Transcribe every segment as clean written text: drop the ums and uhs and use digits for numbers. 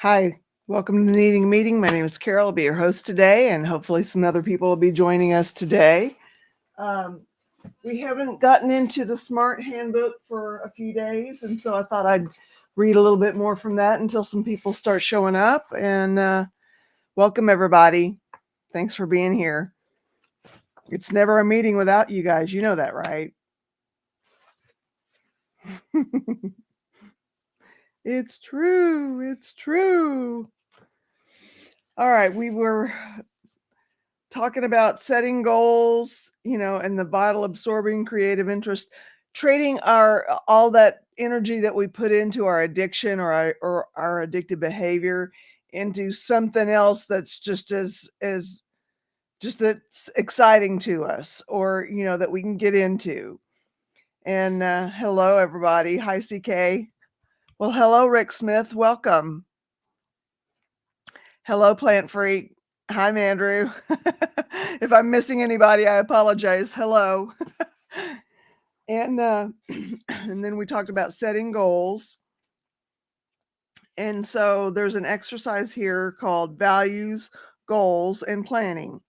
Hi, welcome to Needing a Meeting. My name is Carol. I'll be your host today, and hopefully, some other people will be joining us today. Um, we haven't gotten into the SMART handbook for a few days, and so I thought I'd read a little bit more from that until some people start showing up. And welcome, everybody. Thanks for being here. It's never a meeting without you guys. You know that, right? It's true. It's true. All right, we were talking about setting goals, and the vital absorbing creative interest, trading our all that energy that we put into our addiction or our addictive behavior into something else that's just that's exciting to us, or that we can get into. And hello everybody. Hi CK. Well, hello Rick Smith. Welcome. Hello, Plant Freak. Hi, Andrew. If I'm missing anybody, I apologize. Hello. And and then we talked about setting goals. And so there's an exercise here called values, goals, and planning.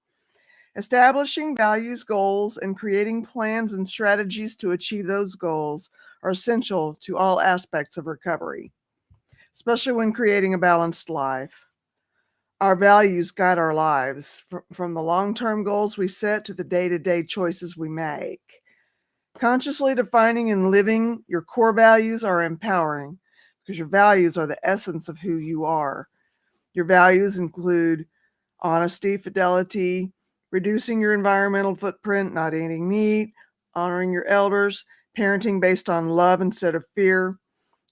Establishing values, goals, and creating plans and strategies to achieve those goals are essential to all aspects of recovery, especially when creating a balanced life. Our values guide our lives, from the long-term goals we set to the day-to-day choices we make. Consciously defining and living your core values are empowering, because your values are the essence of who you are. Your values include honesty, fidelity, reducing your environmental footprint, not eating meat, honoring your elders, parenting based on love instead of fear.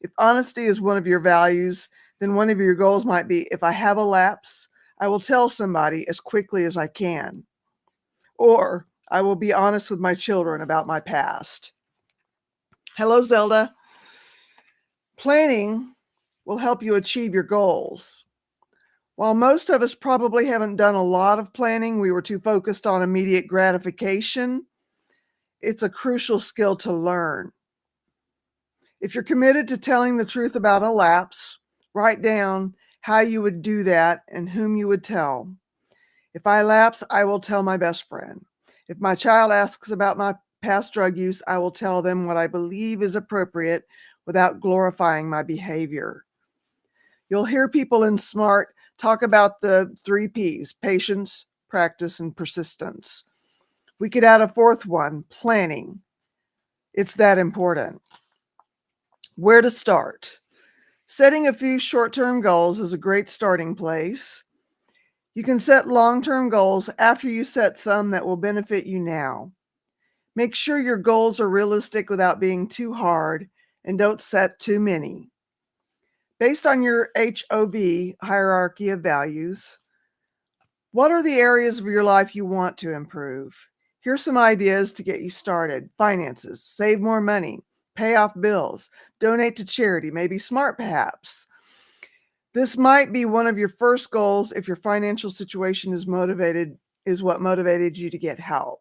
If honesty is one of your values, then one of your goals might be, if I have a lapse, I will tell somebody as quickly as I can. Or I will be honest with my children about my past. Hello, Zelda. Planning will help you achieve your goals. While most of us probably haven't done a lot of planning, we were too focused on immediate gratification. It's a crucial skill to learn. If you're committed to telling the truth about a lapse, write down how you would do that and whom you would tell. If I lapse, I will tell my best friend. If my child asks about my past drug use, I will tell them what I believe is appropriate without glorifying my behavior. You'll hear people in SMART talk about the 3 Ps: patience, practice, and persistence. We could add a fourth one: planning. It's that important. Where to start? Setting a few short-term goals is a great starting place. You can set long-term goals after you set some that will benefit you now. Make sure your goals are realistic without being too hard, and don't set too many. Based on your HOV, hierarchy of values, what are the areas of your life you want to improve? Here's some ideas to get you started. Finances: save more money, pay off bills, donate to charity, maybe SMART perhaps. This might be one of your first goals if your financial situation is what motivated you to get help.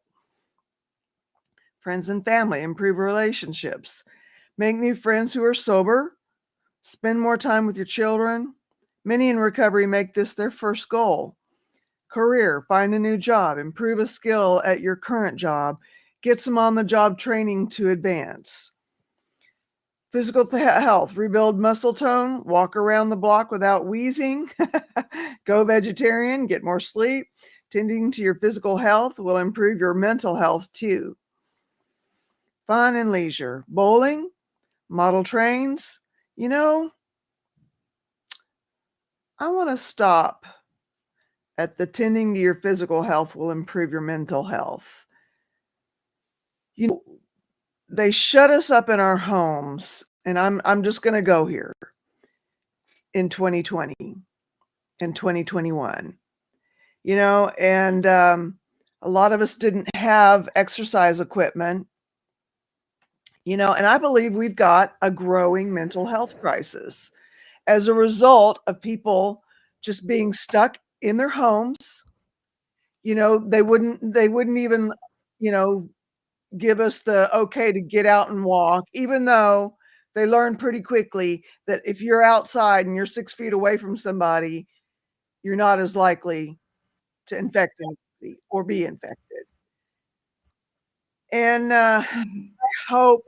Friends and family: improve relationships. Make new friends who are sober. Spend more time with your children. Many in recovery make this their first goal. Career: find a new job, improve a skill at your current job, get some on-the-job training to advance. Physical health: rebuild muscle tone, walk around the block without wheezing, go vegetarian, get more sleep. Tending to your physical health will improve your mental health too. Fun and leisure: bowling, model trains. I want to stop at the tending to your physical health will improve your mental health. You know, they shut us up in our homes, and I'm just going to go here, in 2020 and 2021. And a lot of us didn't have exercise equipment, and I believe we've got a growing mental health crisis as a result of people just being stuck in their homes. They wouldn't even, you know, give us the okay to get out and walk, even though They learn pretty quickly that if you're outside and you're 6 feet away from somebody, you're not as likely to infect anybody or be infected. And, Mhm. I hope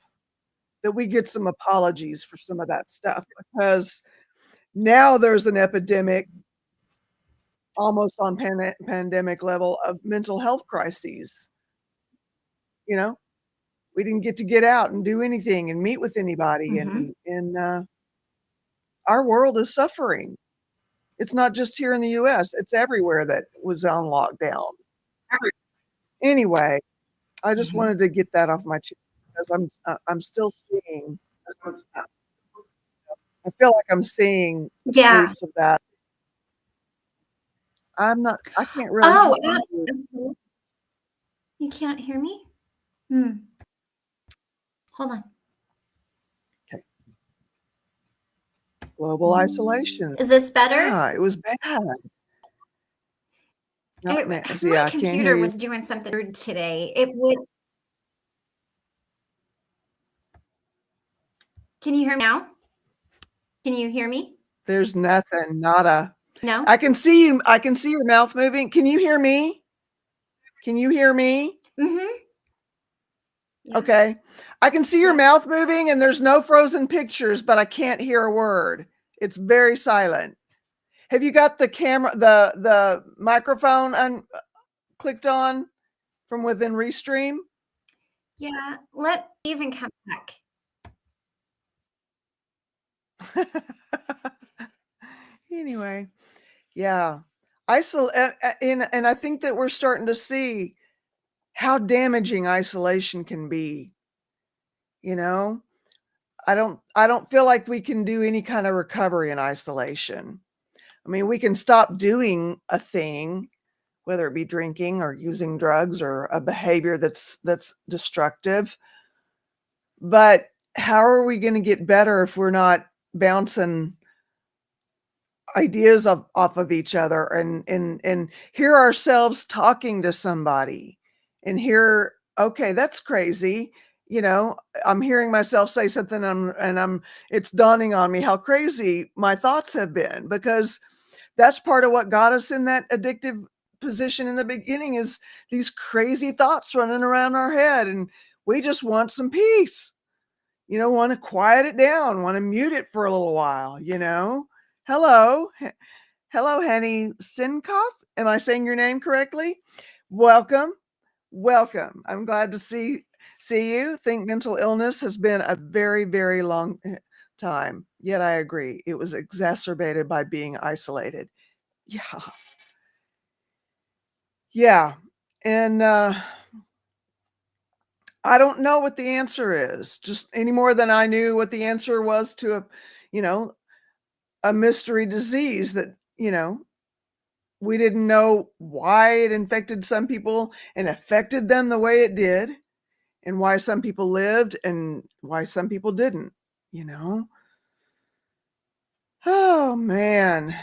that we get some apologies for some of that stuff because now there's an epidemic almost on pandemic level of mental health crises, you know? We didn't get out and do anything and meet with anybody, Mhm. and our world is suffering. It's not just here in the US, it's everywhere that was on lockdown. Anyway, I just Mhm. wanted to get that off my chest because I'm still seeing I feel like I'm seeing the Yeah. fruits of that. I can't really Oh, hear you. absolutely. You can't hear me? Hmm. Hold on. Okay. Global isolation. Is this better? Yeah, it was bad. Not now. See, My I can't hear computer you. was doing something weird today. It would. Can you hear me now? Can you hear me? There's nothing, nada. No? I can see you. I can see your mouth moving. Can you hear me? Can you hear me? Mhm. Yeah. Okay. I can see your Yeah. mouth moving and there's no frozen pictures, but I can't hear a word. It's very silent. Have you got the camera, the microphone clicked on from within Restream? Yeah. Let me even come back. Anyway, yeah. And I think that we're starting to see how damaging isolation can be, you know? I don't feel like we can do any kind of recovery in isolation. I mean, we can stop doing a thing, whether it be drinking or using drugs or a behavior that's destructive. But how are we going to get better if we're not bouncing ideas off of each other and hear ourselves talking to somebody and hear, okay, that's crazy. You know, I'm hearing myself say something and it's dawning on me how crazy my thoughts have been because that's part of what got us in that addictive position in the beginning is these crazy thoughts running around our head and we just want some peace, want to quiet it down, want to mute it for a little while. Hello. Hello, Henny Sinkoff. Am I saying your name correctly? Welcome. Welcome. I'm glad to see you. Think mental illness has been a very, very long time. Yet I agree. It was exacerbated by being isolated. Yeah. Yeah. And I don't know what the answer is, just any more than I knew what the answer was to you know, a mystery disease that, we didn't know why it infected some people and affected them the way it did, and why some people lived and why some people didn't, you know? Oh, man.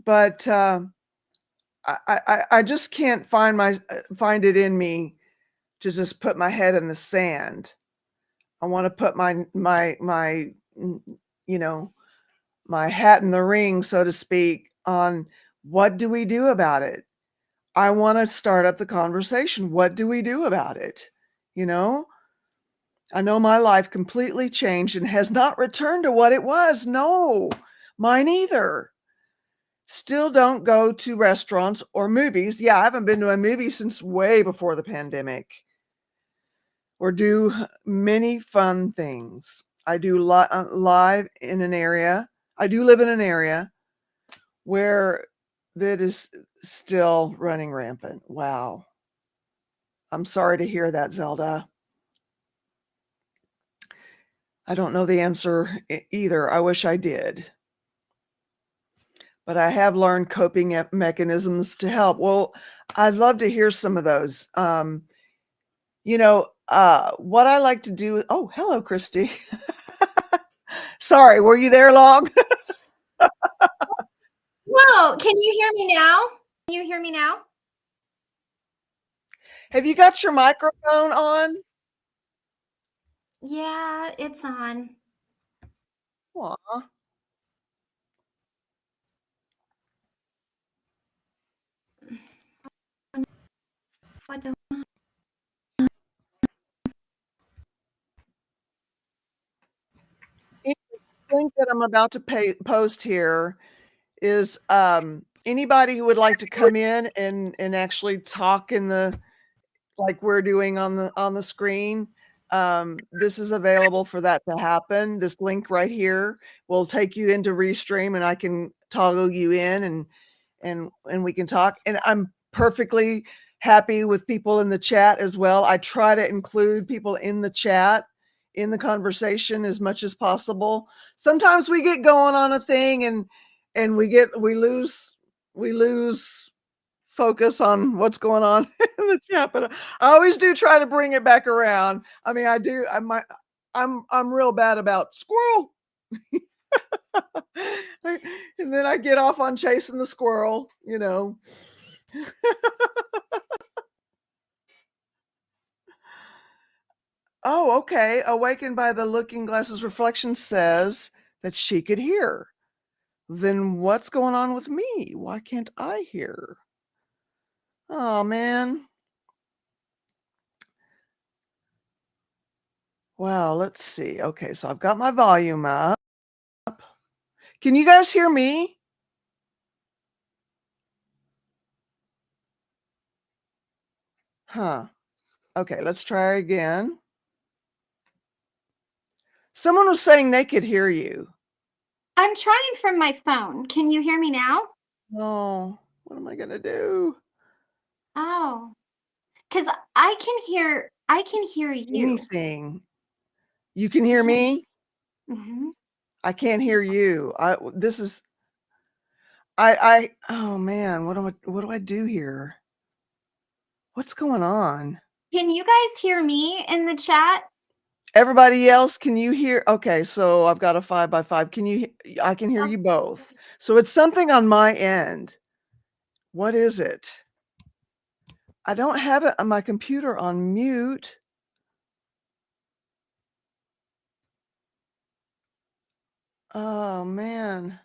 But, I just can't find it in me to just put my head in the sand. I wanna put mm, you know, my hat in the ring, so to speak, on what do we do about it? I wanna start up the conversation. What do we do about it? You know? I know my life completely changed and has not returned to what it was. No, mine either. Still don't go to restaurants or movies. Yeah, I haven't been to a movie since way before the pandemic or do many fun things. I do live in an area. I do live in an area where that is still running rampant. Wow. I'm sorry to hear that, Zelda. I don't know the answer either. I wish I did. But I have learned coping mechanisms to help. Well, I'd love to hear some of those. What I like to do. Oh, hello, Christy. Sorry, were you there long? No. Can you hear me now? Can you hear me now? Have you got your microphone on? Yeah, it's on. Aw. What's The link that I'm about to post here is anybody who would like to come in and actually talk in the like we're doing on the screen. This is available for that to happen. This link right here will take you into Restream, and I can toggle you in and we can talk. And I'm perfectly happy with people in the chat as well. I try to include people in the chat in the conversation as much as possible. Sometimes we get going on a thing and we lose focus on what's going on in the chat, but I always do try to bring it back around. I mean, I'm real bad about squirrel. And then I get off on chasing the squirrel, you know. Oh, okay. Awakened by the looking glasses reflection says that she could hear. Then what's going on with me? Why can't I hear? Oh, man. Wow, let's see. Okay, so I've got my volume up. Can you guys hear me? Huh. Okay, let's try again. Someone was saying they could hear you. I'm trying from my phone. Can you hear me now? Oh, what am I gonna do? Oh, because I can hear you. Anything. You can hear Yeah. me? Mm-hmm. I can't hear you. Oh man, what do I do here? What's going on? Can you guys hear me in the chat? Everybody else, can you hear? Okay, so I've got a 5x5. I can hear you both. So it's something on my end. What is it? I don't have it on my computer on mute. Oh man.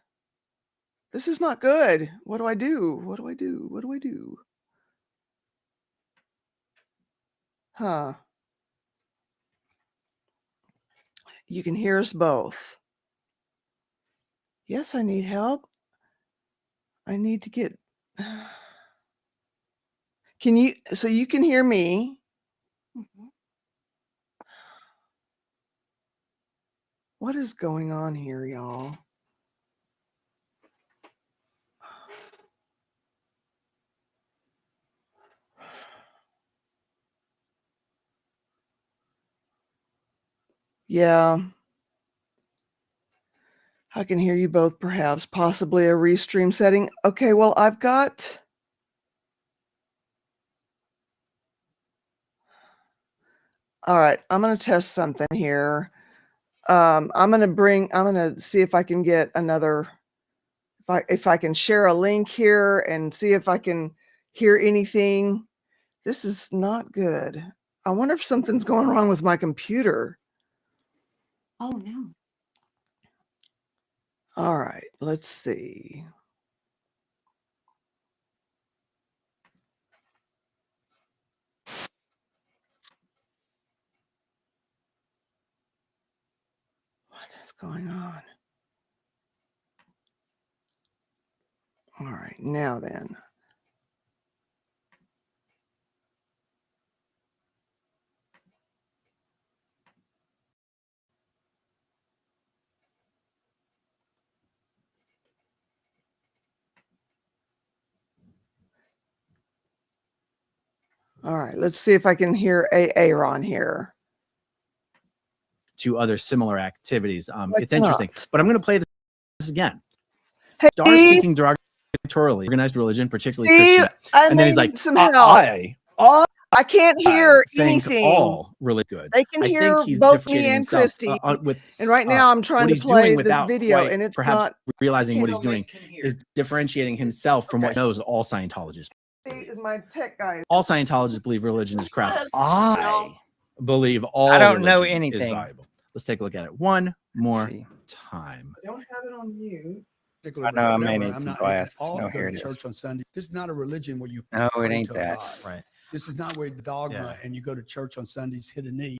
This is not good. What do I do? What do I do? What do I do? Huh. You can hear us both. Yes, I need help. I need to get. So you can hear me? Mhm. What is going on here, y'all? Yeah. I can hear you both, perhaps, possibly a restream setting. Okay, well, I've got. All right, I'm going to test something here. I'm going to see if I can get another, if I can share a link here and see if I can hear anything. This is not good. I wonder if something's going wrong with my computer. Oh no. All right, let's see. What is going on? All right, now then. All right, let's see if I can hear Aaron here. To other similar activities. It's not? interesting, but I'm going to play this again. Hey, Starts speaking derogatorily, organized religion, particularly Steve, Christian, I and then he's need like, some help. I can't hear think anything. all really good. They can I hear think he's both me differentiating and himself Christy. with And right now I'm trying what to he's doing play this without video, quite and it's perhaps not realizing what he's doing is differentiating himself from what he knows all Scientologists. my tech guy. All Scientologists believe religion is crap. believe all I don't know religion is anything. valuable. Let's take a look at it one more See. time. I don't have it on mute. I know I may Whatever, need I'm some not glasses. all No, go here to it is. church on Sunday. This is not a religion where you No, it pray ain't to a that. God. Right. This is not where the dogma Yeah. and you go to church on Sundays, hit a knee,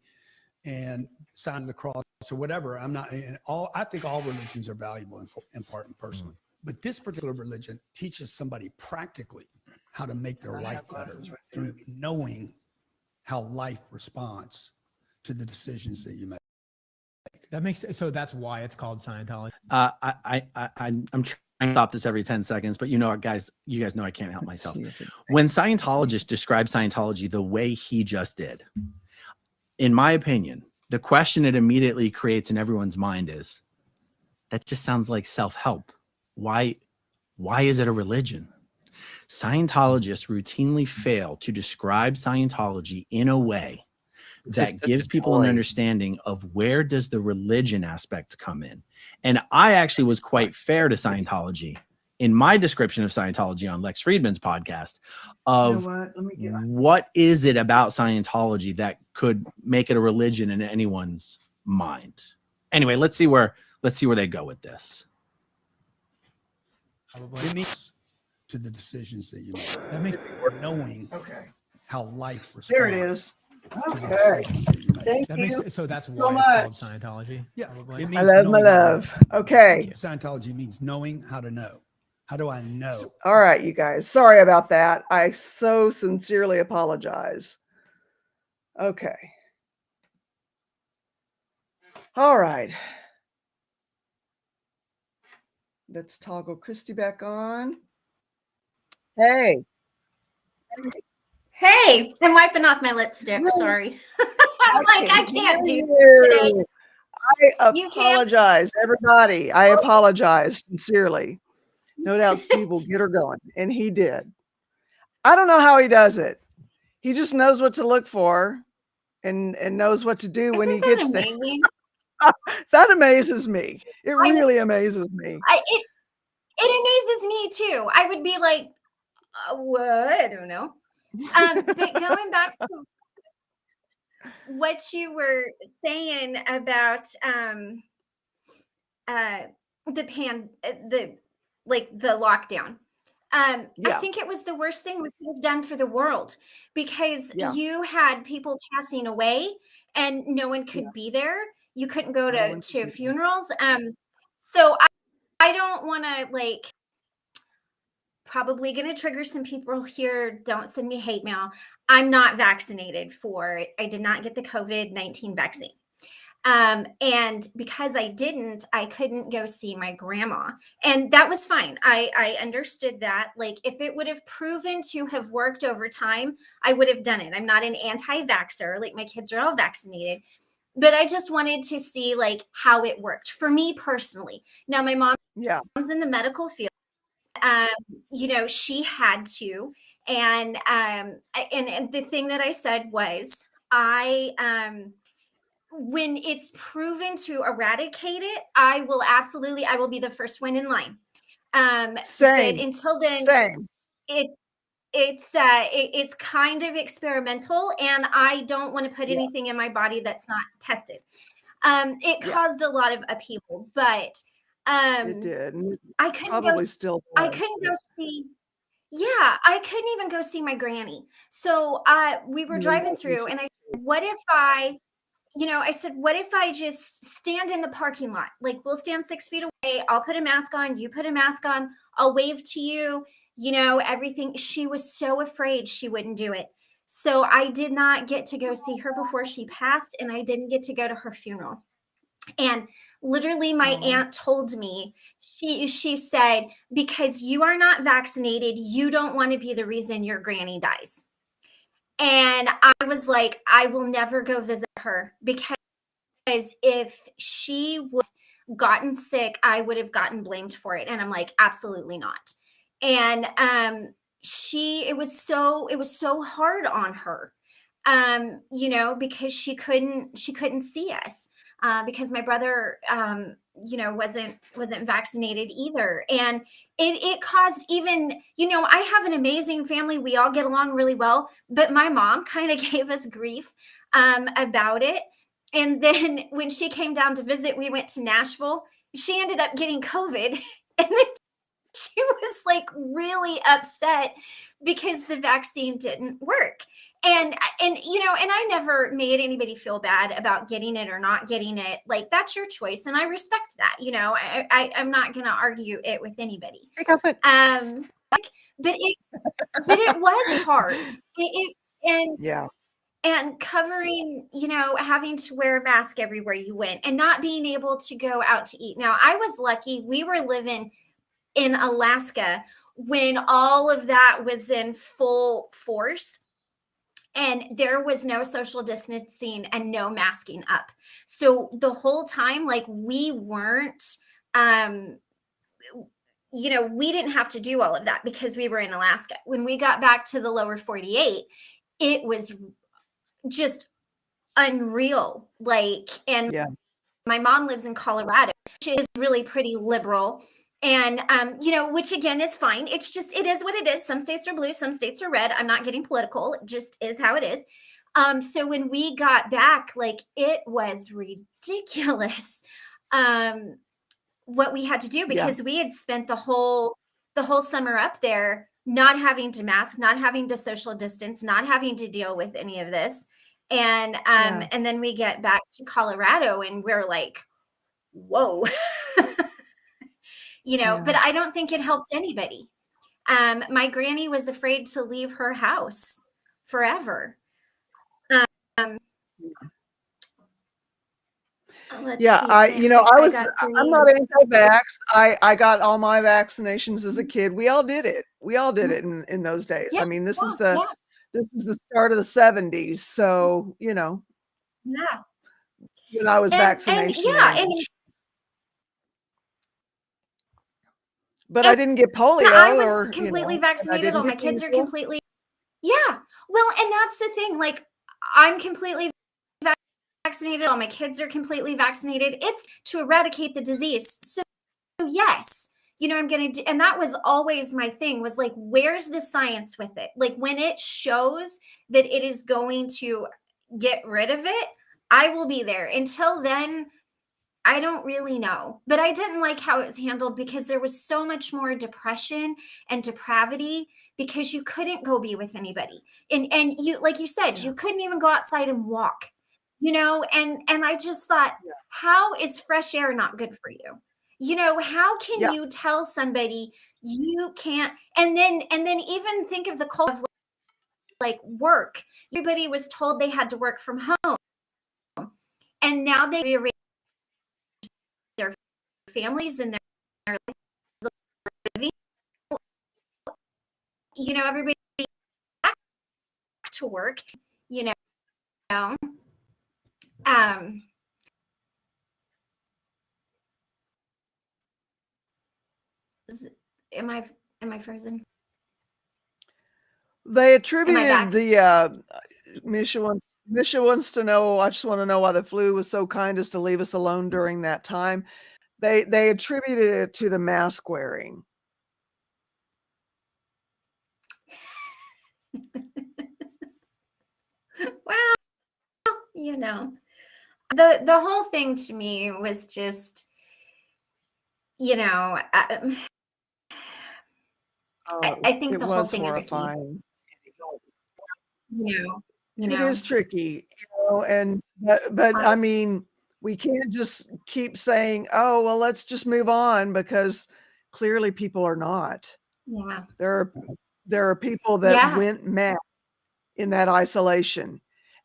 and sign of the cross or whatever. I'm not. And I think all religions are valuable and important personally, but this particular religion teaches somebody practically how to make their I life have better glasses right there. through knowing how life responds to the decisions that you make. That makes so that's why it's called Scientology. I'm trying to stop this every 10 seconds, but you know what, guys, you guys know I can't help Let's myself. see if it- When Scientologists describe Scientology the way he just did, in my opinion, the question it immediately creates in everyone's mind is, that just sounds like self-help. Why is it a religion? Scientologists routinely fail to describe Scientology in a way It's that just such gives a people an toy. understanding of where does the religion aspect come in. And I actually was quite fair to Scientology in my description of Scientology on Lex Friedman's podcast You know of what? Let me get. what is it about Scientology that could make it a religion in anyone's mind. Anyway, let's see where they go with this. It means to the decisions that you make. That makes Knowing Okay. how life responds. There it is. To the Okay. decisions that you make. Thank that you. makes so that's so why it's called much. Scientology. Yeah, probably. it I means love my knowing how to know. love. Okay. Scientology means knowing how to know. How do I know? All right, you guys. Sorry about that. I so sincerely apologize. Okay. All right. Let's toggle Christy back on. Hey. Hey, I'm wiping off my lipstick. No, Sorry. I'm like, I can't do hear today. you. I You can't? apologize, everybody. I apologize sincerely. No doubt Steve will get her going, and he did. I don't know how he does it. He just knows what to look for and knows what to do when he Isn't that gets there. amazing? That amazes me. It I know. really amazes me. It amazes me too. I would be like, what? I don't know. But going back to what you were saying about the lockdown. I Yeah. think it was the worst thing we could have done for the world because Yeah. you had people passing away and no one could be there. You couldn't go No one could to be there. funerals. So I don't want to probably going to trigger some people here. Don't send me hate mail. I'm not vaccinated I did not get the COVID-19 vaccine. And because I didn't, I couldn't go see my grandma. And that was fine. I understood that. Like, if it would have proven to have worked over time, I would have done it. I'm not an anti-vaxxer. Like, my kids are all vaccinated. But I just wanted to see how it worked for me personally. Now, my mom's in the medical field. She had to. And the thing that I said was, when it's proven to eradicate it, I will be the first one in line. Same. But until then, Same. it's kind of experimental, and I don't want to put Yeah. anything in my body that's not tested. It Yeah. caused a lot of upheaval, but It did. And it I couldn't probably still I does. couldn't go see. Yeah, I couldn't even go see my granny. So we were Yeah, driving that's through, what and I said, what if I just stand in the parking lot? Like, we'll stand 6 feet away. I'll put a mask on. You put a mask on. I'll wave to you, everything. She was so afraid she wouldn't do it. So I did not get to go see her before she passed, and I didn't get to go to her funeral. And literally my aunt told me, she said, because you are not vaccinated, you don't want to be the reason your granny dies. And I was like, I will never go visit her, because if she would have gotten sick, I would have gotten blamed for it. And I'm like, absolutely not. And it was so hard on her, because she couldn't see us. Because my brother, wasn't vaccinated either. And it caused even, I have an amazing family. We all get along really well, but my mom kind of gave us grief about it. And then when she came down to visit, we went to Nashville. She ended up getting COVID. And then she was like really upset because the vaccine didn't work. And I never made anybody feel bad about getting it or not getting it. Like, that's your choice. And I respect that. I'm not going to argue it with anybody. But it was hard. Yeah. And covering, having to wear a mask everywhere you went and not being able to go out to eat. Now, I was lucky. We were living in Alaska when all of that was in full force. And there was no social distancing and no masking up. So the whole time, like, we weren't, we didn't have to do all of that because we were in Alaska. When we got back to the lower 48, it was just unreal. Like, and Yeah. my mom lives in Colorado, which is really pretty liberal. And, which again is fine. It's just, it is what it is. Some states are blue, some states are red. I'm not getting political. It just is how it is. So when we got back, like, it was ridiculous what we had to do because we had spent the whole summer up there, not having to mask, not having to social distance, not having to deal with any of this. And and then we get back to Colorado and we're like, whoa. But I don't think it helped anybody. My granny was afraid to leave her house forever. I'm not anti-vax. I got all my vaccinations as a kid. We all did it. In those days. Yeah, I mean, this is the start of the 70s. So, when I was vaccination age. But I didn't get polio. I was completely vaccinated. All my kids are completely. Yeah. Well, and that's the thing. Like, I'm completely vaccinated. All my kids are completely vaccinated. It's to eradicate the disease. So yes, I'm going to do, and that was always my thing was like, where's the science with it? Like, when it shows that it is going to get rid of it, I will be there. Until then, I don't really know, but I didn't like how it was handled because there was so much more depression and depravity because you couldn't go be with anybody. And you, like you said, you couldn't even go outside and walk, and I just thought, how is fresh air not good for you? How can you tell somebody you can't, and then even think of the cold of like work. Everybody was told they had to work from home. And now they rearrange their families and their living. Everybody back to work, am I frozen? They attributed the Misha wants to know. I just want to know why the flu was so kind as to leave us alone during that time. They attributed it to the mask wearing. Well, the whole thing to me was just, I think the whole thing is tricky. It is tricky, but I mean, we can't just keep saying, oh, well, let's just move on, because clearly people are not. Yeah. There are people that went mad in that isolation,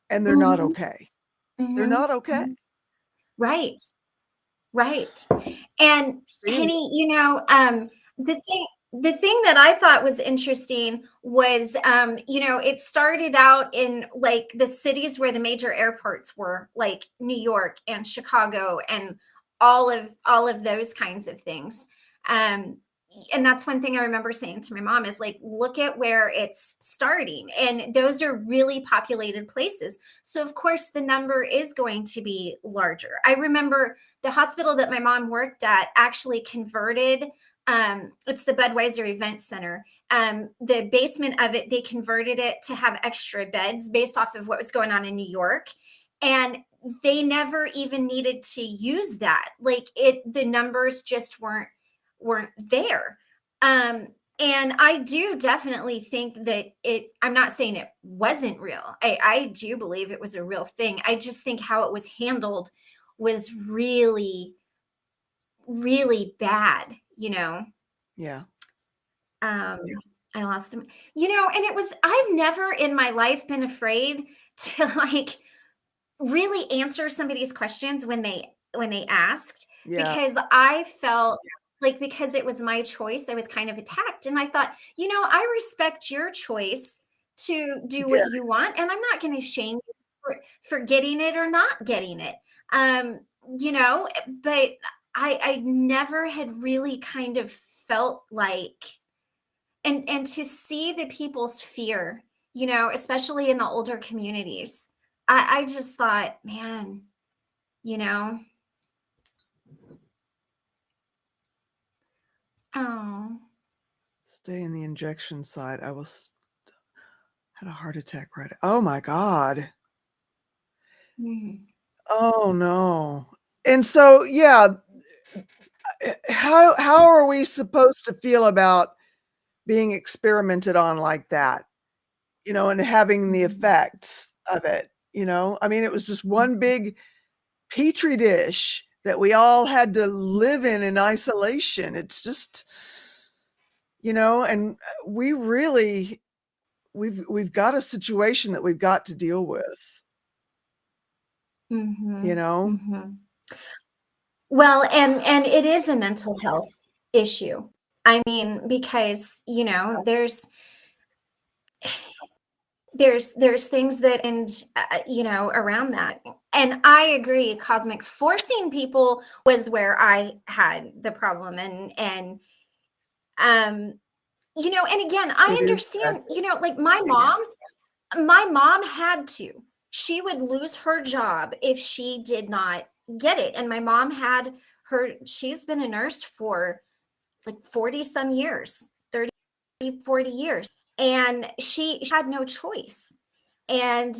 and they're not okay. They're not okay. Right. And Henny, the thing that I thought was interesting was, it started out in like the cities where the major airports were, like New York and Chicago and all of those kinds of things. And that's one thing I remember saying to my mom is like, look at where it's starting. And those are really populated places. So of course the number is going to be larger. I remember the hospital that my mom worked at actually converted It's the Budweiser Event Center. The basement of it, they converted it to have extra beds based off of what was going on in New York. And they never even needed to use that. Like the numbers just weren't there. And I do definitely think that I'm not saying it wasn't real. I do believe it was a real thing. I just think how it was handled was really, really bad, Yeah. I lost him, and I've never in my life been afraid to like really answer somebody's questions when they asked, Yeah. because I felt like, because it was my choice, I was kind of attacked. And I thought, I respect your choice to do what you want, and I'm not going to shame you for getting it or not getting it. But I never had really kind of felt like, and to see the people's fear, especially in the older communities, I just thought, man, oh, Stay in the injection site. Had a heart attack right. Oh my God. mm, Oh no. And so, yeah, how are we supposed to feel about being experimented on like that, and having the mhm, effects of it, I mean, it was just one big petri dish that we all had to live in isolation. It's just, and we really, we've got a situation that we've got to deal with, mhm, mhm. Well, and it is a mental health issue. I mean, because, there's things that, and around that. And I agree, cosmic forcing people was where I had the problem. And and again, I It is sad. understand, like my mom had to. She would lose her job if she did not get it. And my mom she's been a nurse for like 40 some years, 30, 40 years. And she had no choice. And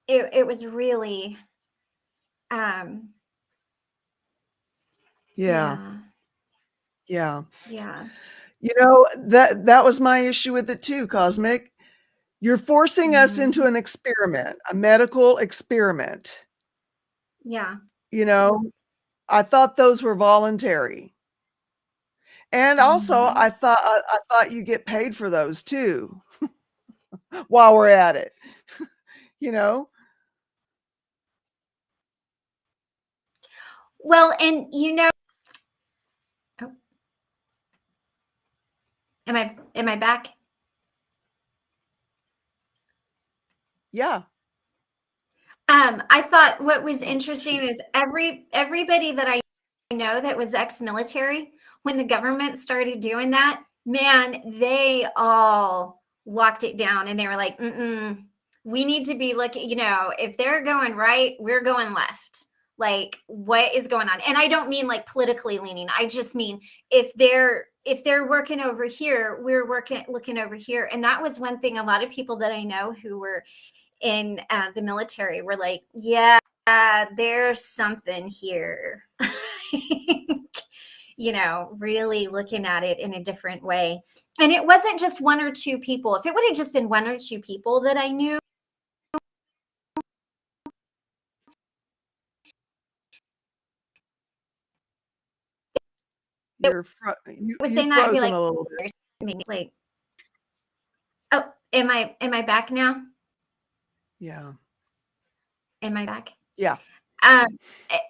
it was really um Yeah. yeah, Yeah. yeah. That was my issue with it too, Cosmic. You're forcing us into Mhm. an experiment, a medical experiment. Yeah. I thought those were voluntary. And also, Mhm. I thought you get paid for those too while we're at it, you know? Well, and oh, am I back? Yeah. I thought what was Oh, interesting shoot. is everybody that I know that was ex-military, when the government started doing that, man, they all locked it down, and they were like, we need to be looking, if they're going right, we're going left. Like, what is going on? And I don't mean like politically leaning. I just mean if they're working over here, we're looking over here. And that was one thing a lot of people that I know who were in the military were like, yeah, there's something here. Really looking at it in a different way. And it wasn't just one or two people. If it would have just been one or two people that I knew, that was You saying that, I'd be frozen like, a little bit. there's something, like, oh, am I back now? Yeah. Am I back? Yeah.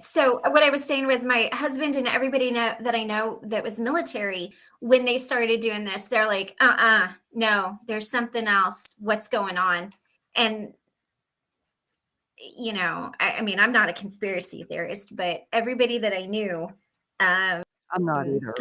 So what I was saying was, my husband and everybody that I know that was military, when they started doing this, they're like, no, there's something else. What's going on? And, I mean, I'm not a conspiracy theorist, but everybody that I knew, I'm not either.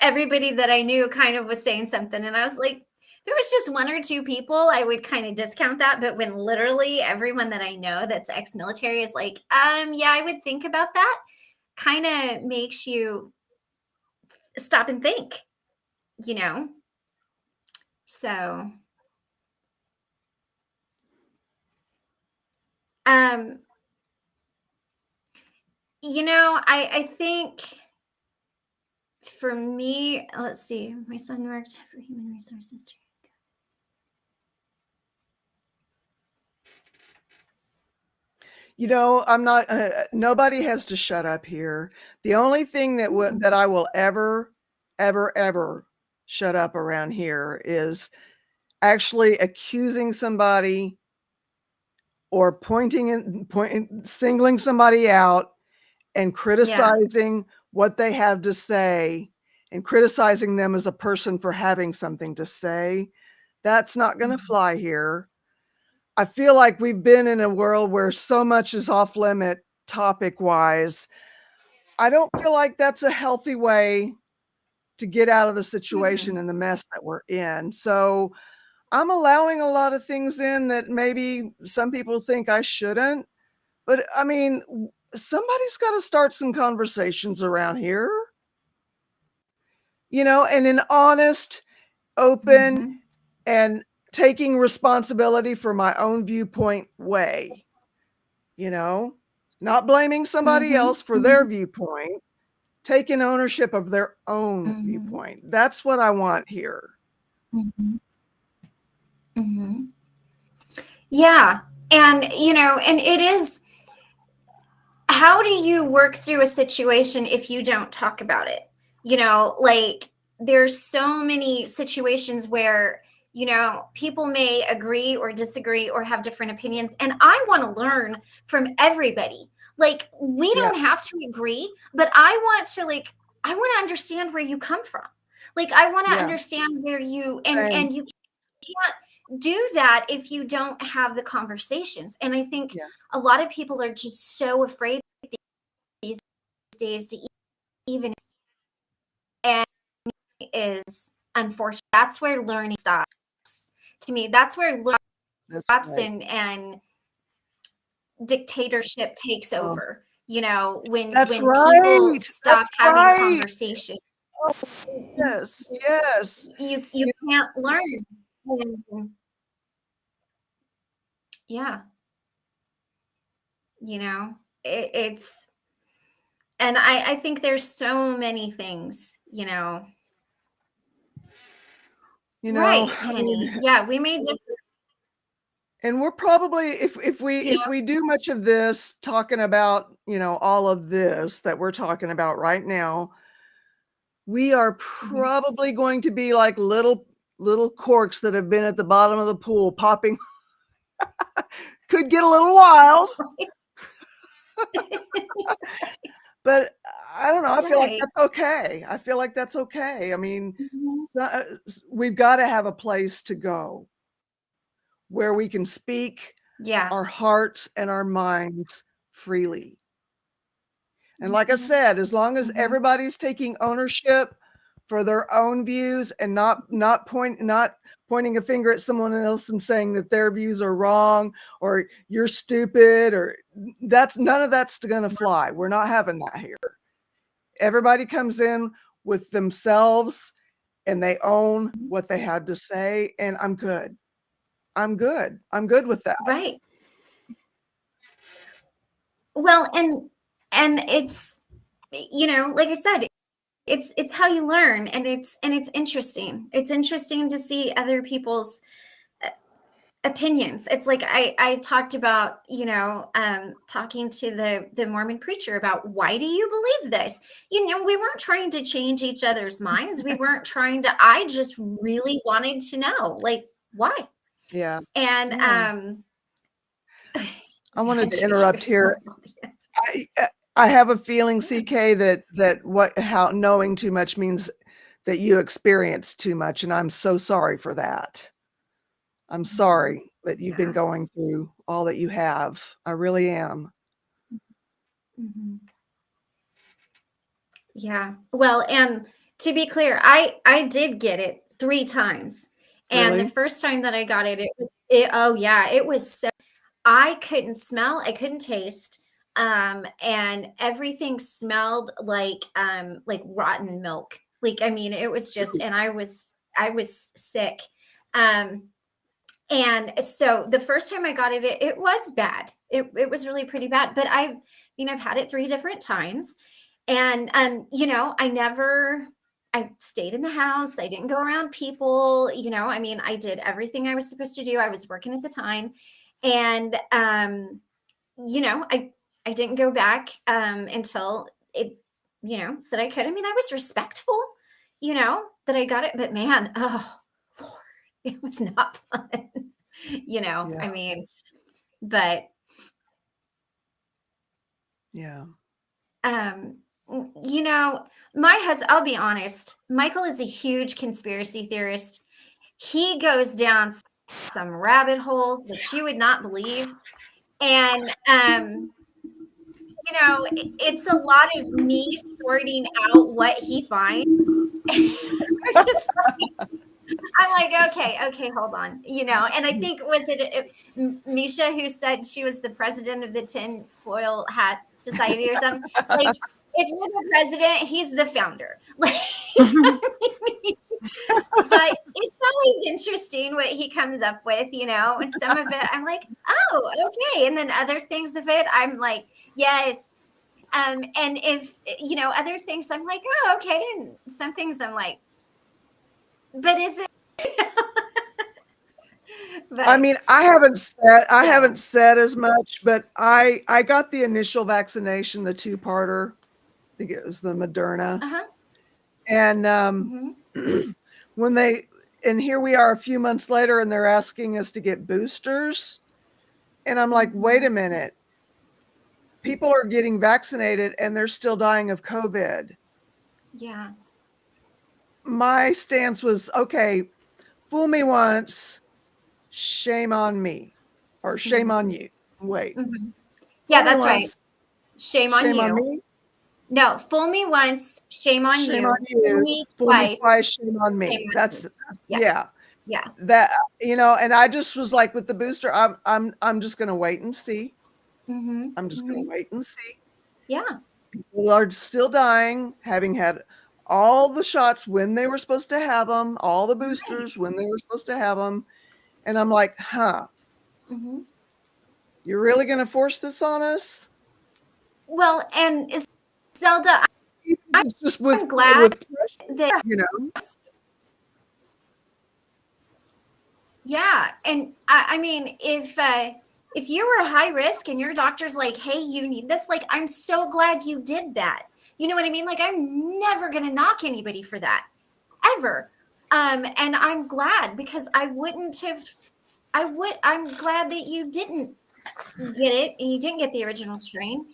everybody that I knew kind of was saying something. And I was like, there was just one or two people, I would kind of discount that. But when literally everyone that I know that's ex-military is like, yeah, I would think about that, kind of makes you stop and think, you know? So, um, I think for me, let's see, my son worked for human resources. I'm not. Nobody has to shut up here. The only thing that I will ever, ever shut up around here is actually accusing somebody or singling somebody out and criticizing what they have to say and criticizing them as a person for having something to say. That's not going to fly here. I feel like we've been in a world where so much is off limit topic wise. I don't feel like that's a healthy way to get out of the situation and the mess that we're in. So I'm allowing a lot of things in that maybe some people think I shouldn't. But I mean, somebody's got to start some conversations around here, and an honest, open, and taking responsibility for my own viewpoint way, not blaming somebody else for their viewpoint, taking ownership of their own viewpoint. That's what I want here. Yeah. And, and it is, how do you work through a situation if you don't talk about it? Like there's so many situations where, people may agree or disagree or have different opinions. And I want to learn from everybody. Like we don't have to agree, but I want to understand where you come from. Like I want to understand where you, and you can't do that if you don't have the conversations. And I think a lot of people are just so afraid these days to even, and is unfortunate. That's where learning stops. To me, that's where learning stops, and dictatorship takes over. When people stop having conversation. Yes. You can't learn. Yeah. It's, and I think there's so many things, right, Penny. Yeah, we may differ. And we're probably, if we do much of this talking about, all of this that we're talking about right now, we are probably going to be like little corks that have been at the bottom of the pool popping. Could get a little wild. But I don't know. I feel like that's okay. I mean, we've got to have a place to go where we can speak our hearts and our minds freely. And like I said, as long as everybody's taking ownership for their own views and not pointing a finger at someone else and saying that their views are wrong or you're stupid, or none of that's going to fly. We're not having that here. Everybody comes in with themselves and they own what they had to say. And I'm good. I'm good with that. Right. Well, and it's, like I said, it's how you learn, and it's interesting. It's interesting to see other people's opinions. It's like I talked about, talking to the Mormon preacher about, why do you believe this? We weren't trying to change each other's minds. We weren't trying to, I just really wanted to know, like, why? Yeah. And I wanted to interrupt here. I have a feeling, CK, that how knowing too much means that you experience too much, and I'm so sorry for that. I'm sorry that you've been going through all that you have. I really am. Yeah. Well, and to be clear, I did get it 3 times. And the Really? first time that I got it, it was so I couldn't smell, I couldn't taste, and everything smelled like rotten milk. Like, I mean, it was just, and I was sick. Um, and so the first time I got it, it was bad. It was really pretty bad. But I've had it 3 different times, and I stayed in the house. I didn't go around people. I mean, I did everything I was supposed to do. I was working at the time, and I didn't go back until it said I could. I mean, I was respectful, that I got it, but man, oh Lord, it was not fun. Yeah. I mean, but Yeah. um my husband, I'll be honest, Michael is a huge conspiracy theorist. He goes down some rabbit holes that you would not believe. And it's a lot of me sorting out what he finds. I'm just I'm like, okay, hold on, and I think, was it Misha who said she was the president of the Tin Foil Hat Society or something? Like, if you're the president, he's the founder. Like, but it's always interesting what he comes up with, and some of it I'm like, oh, okay. And then other things of it, I'm like, yes. And if, other things I'm like, oh, okay. And some things I'm like, but is it? I But mean, I haven't so, said as much, but I got the initial vaccination, the 2-parter. I think it was the Moderna. uh-huh. And Mhm. and here we are a few months later, and they're asking us to get boosters. And I'm like, wait a Mhm. minute. People are getting vaccinated and they're still dying of COVID. Yeah. My stance was, okay, fool me once, shame on me, or shame on Mhm. you. Wait, Mhm. Yeah, fool me that's right. once, Shame on shame on you. me, No, fool me once, shame on shame on you. Fool you, me fool me twice, twice, shame on shame me. on That's you. Yeah. yeah. Yeah. That and I just was like, with the booster, I'm just gonna wait and see. Mhm. I'm just gonna Mhm. wait and see. Yeah. People are still dying, having had all the shots when they were supposed to have them, all the Right. boosters when they were supposed to have them. And I'm like, huh, Mhm. you're really going to force this on us? Well, and Zelda, It's just I'm glad with pressure, that you know? yeah, and I mean, if you were high risk and your doctor's like, "Hey, you need this," like, I'm so glad you did that. You know what I mean? Like, I'm never gonna knock anybody for that, ever. And I'm glad, because I'm glad that you didn't get it and you didn't get the original strain.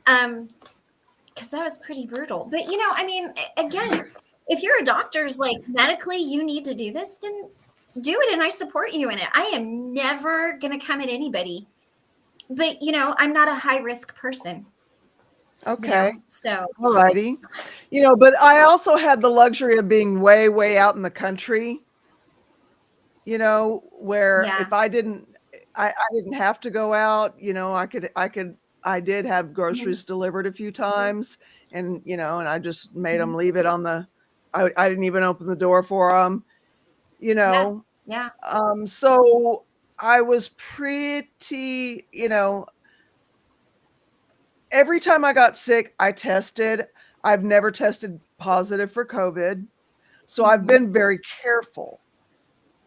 Because that was pretty brutal. But I mean, again, if you're a doctor's like, medically you need to do this, then do it, and I support you in it. I am never gonna come at anybody. But I'm not a high risk person, Okay. so All righty. But I also had the luxury of being way, way out in the country, where yeah. if I didn't have to go out, I did have Mhm. groceries delivered a few times, and, and I just made them Mhm. leave it I didn't even open the door for them, you Yeah. know. Yeah. So I was pretty, every time I got sick, I tested. I've never tested positive for COVID. So I've Mhm. been very careful,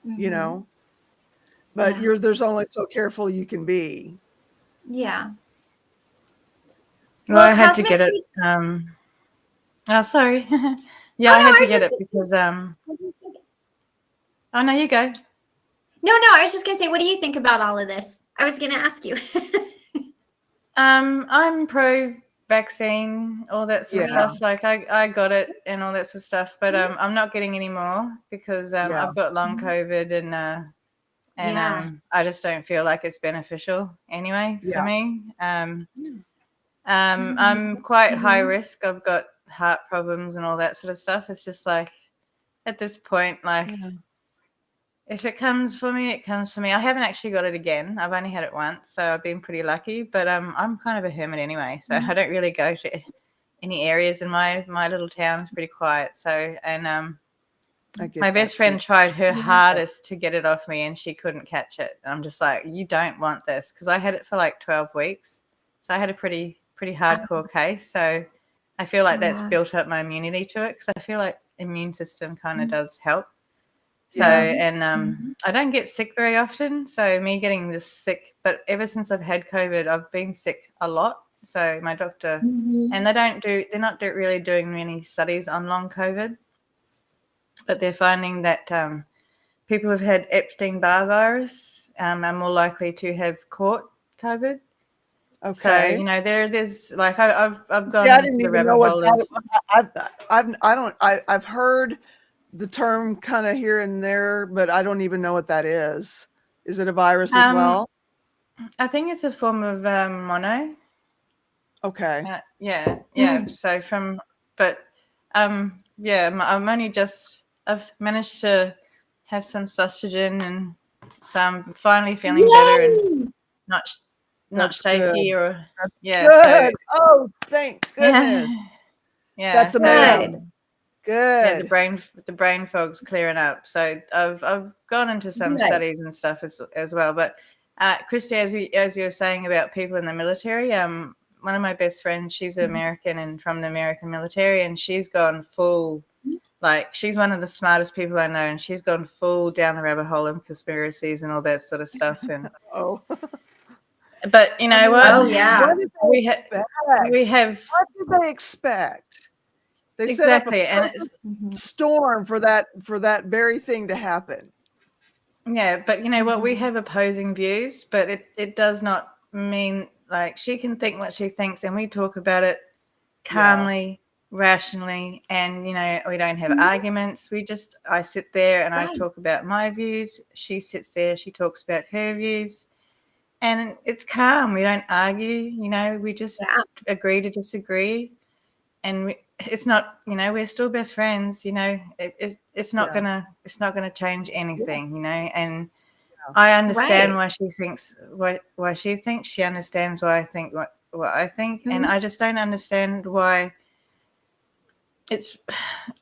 you Mhm. know, but Yeah. there's only so careful you can be. Yeah. Well, Well, I had to get it. cosmically. Oh, sorry. Oh Yeah, I no, had I to was get just it gonna say, because what do you think? oh no, you go. No, I was just gonna say, what do you think about all of this? I was gonna ask you. I'm pro vaccine, all that sort of Yeah. stuff. Like I got it and all that sort of stuff, but I'm not getting any more because Yeah. I've got long Mhm. COVID and Yeah. I just don't feel like it's beneficial anyway for Yeah. me. Yeah. I'm quite high Mhm. risk. I've got heart problems and all that sort of stuff. It's just like at this point, like Yeah. If it comes for me, it comes for me. I haven't actually got it again. I've only had it once, so I've been pretty lucky. But I'm kind of a hermit anyway, so I don't really go to any areas in my little town. It's pretty quiet. So, and I get my that, best friend see. tried her hardest to get it off me, and she couldn't catch it. And I'm just like, you don't want this, because I had it for like 12 weeks, so I had a pretty hardcore case. So I feel like that's Yeah. built up my immunity to it, because I feel like immune system kind of does help. So, Yeah. and I don't get sick very often. So me getting this sick, but ever since I've had COVID, I've been sick a lot. So my doctor, and they're not really doing many studies on long COVID, but they're finding that people who've had Epstein-Barr virus are more likely to have caught COVID. So, Okay. you know, there's like I've gone Yeah, I into didn't the even rabbit know what hole of I've heard the term kind of here and there, but I don't even know what that is. Is it a virus as well? I think it's a form of mono. Okay. Yeah. So I'm only just, I've managed to have some sausagen, and so I'm finally feeling better and not That's shaky good. or That's yeah. good. Oh, thank So goodness. yeah, That's so, amazing. yeah, Good. the brain fog's clearing up. So I've gone into some studies and stuff as well. But Christy, as you were saying about people in the military, one of my best friends, she's American and from the American military, and she's gone full, like, she's one of the smartest people I know, and she's gone full down the rabbit hole of conspiracies and all that sort of stuff. And Oh, but you know what? Oh, yeah. what did they we expect? have What did they expect? They set up exactly, a and perfect storm for that very thing to happen. yeah, but you know what? We have opposing views, but it does not mean, like, she can think what she thinks, and we talk about it calmly, rationally, and you know, we don't have arguments. I sit there and I talk about my views. She sits there, she talks about her views, and it's calm. We don't argue. You know, we just agree to disagree, and it's not, you know, we're still best friends. You know, it's not gonna change anything. You know, and I understand why she thinks why she thinks. She understands why I think what I think, and I just don't understand why.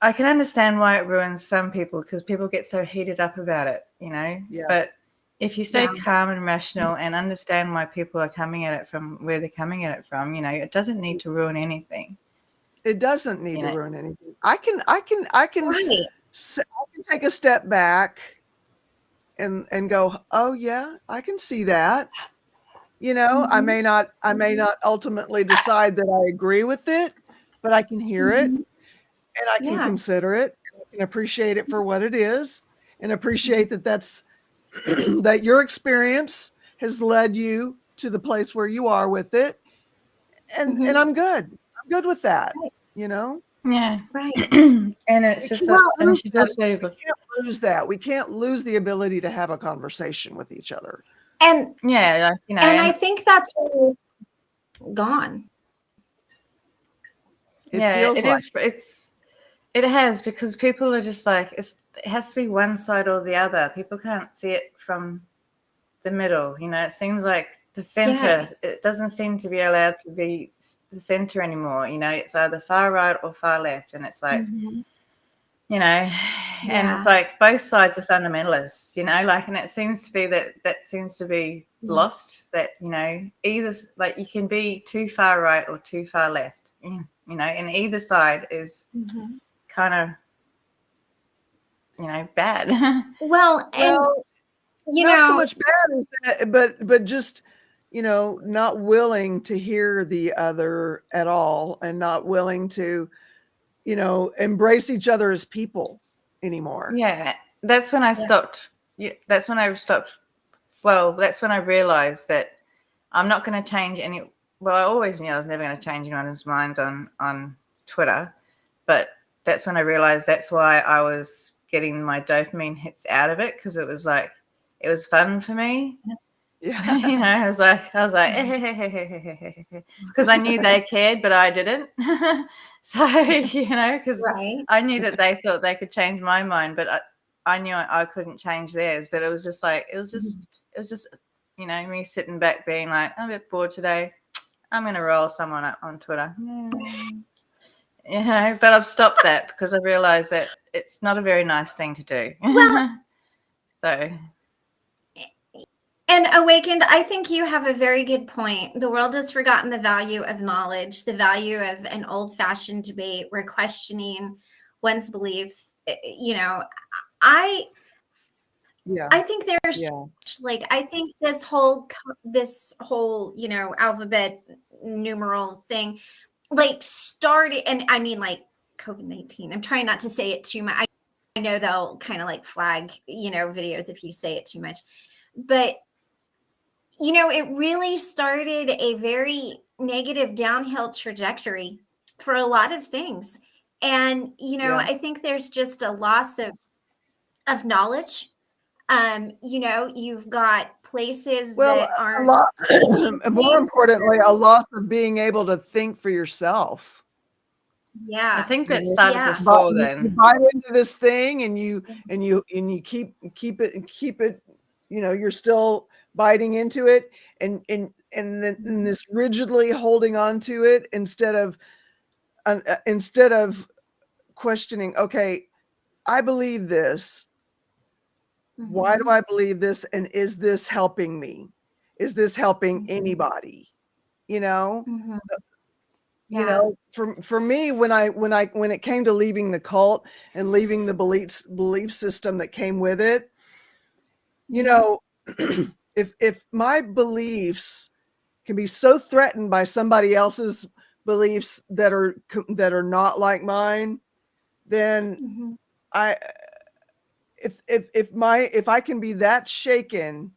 I can understand why it ruins some people, because people get so heated up about it, you know. Yeah. But if you stay calm and rational and understand why people are coming at it from where they're coming at it from, you know, it doesn't need to ruin anything. It doesn't need to know. ruin anything. I can take a step back and go, oh yeah, I can see that. You know, I may not ultimately decide that I agree with it, but I can hear it, and I can consider it, and I can appreciate it for what it is, and appreciate that that's that your experience has led you to the place where you are with it, and I'm good. I'm good with that. You know. Yeah. Right. And it's just and she's also We can't lose that. We can't lose the ability to have a conversation with each other. And yeah, like, you know, and I think that's where it's gone. It feels like it has, because people are just like, it has to be one side or the other. People can't see it from the middle. You know, it seems like the center, it doesn't seem to be allowed to be the center anymore. You know, it's either far right or far left, and it's like, you know, and it's like both sides are fundamentalists, you know, like, and it seems to be that seems to be lost, that, you know, either, like, you can be too far right or too far left, you know, and either side is kind of, you know, bad. Well, and it's not so much bad as that, but just, you know, not willing to hear the other at all, and not willing to, you know, embrace each other as people anymore. Yeah, that's when I stopped. That's when I stopped. Well, that's when I realized that I'm not going to change any. Well, I always knew I was never going to change anyone's mind on Twitter, but that's when I realized that's why I was getting my dopamine hits out of it, because it was like, it was fun for me. Yeah. You know, I was like, because I knew they cared, but I didn't. So, you know, because I knew that they thought they could change my mind, but I knew I couldn't change theirs, but it was just like, it was just, you know, me sitting back being like, I'm a bit bored today. I'm going to roll someone up on Twitter. You know, but I've stopped that because I realized that it's not a very nice thing to do. Well, so. And Awakened, I think you have a very good point. The world has forgotten the value of knowledge, the value of an old-fashioned debate where questioning one's belief, you know, I think there's like, I think this whole, you know, alphabet numeral thing, like started, and I mean like COVID-19, I'm trying not to say it too much. I know they'll kind of like flag, you know, videos if you say it too much, but you know, it really started a very negative downhill trajectory for a lot of things. And, you know, I think there's just a loss of knowledge. You know, you've got places that aren't teaching more importantly, a loss of being able to think for yourself. Yeah. I think that started before then. You buy into this thing and you keep it, you know, you're still biting into it and then this rigidly holding on to it instead of questioning, okay, I believe this. Why do I believe this? And is this helping me? Is this helping anybody? You know? You know, for me, when it came to leaving the cult and leaving the belief system that came with it, you know, if my beliefs can be so threatened by somebody else's beliefs that are not like mine, then if I can be that shaken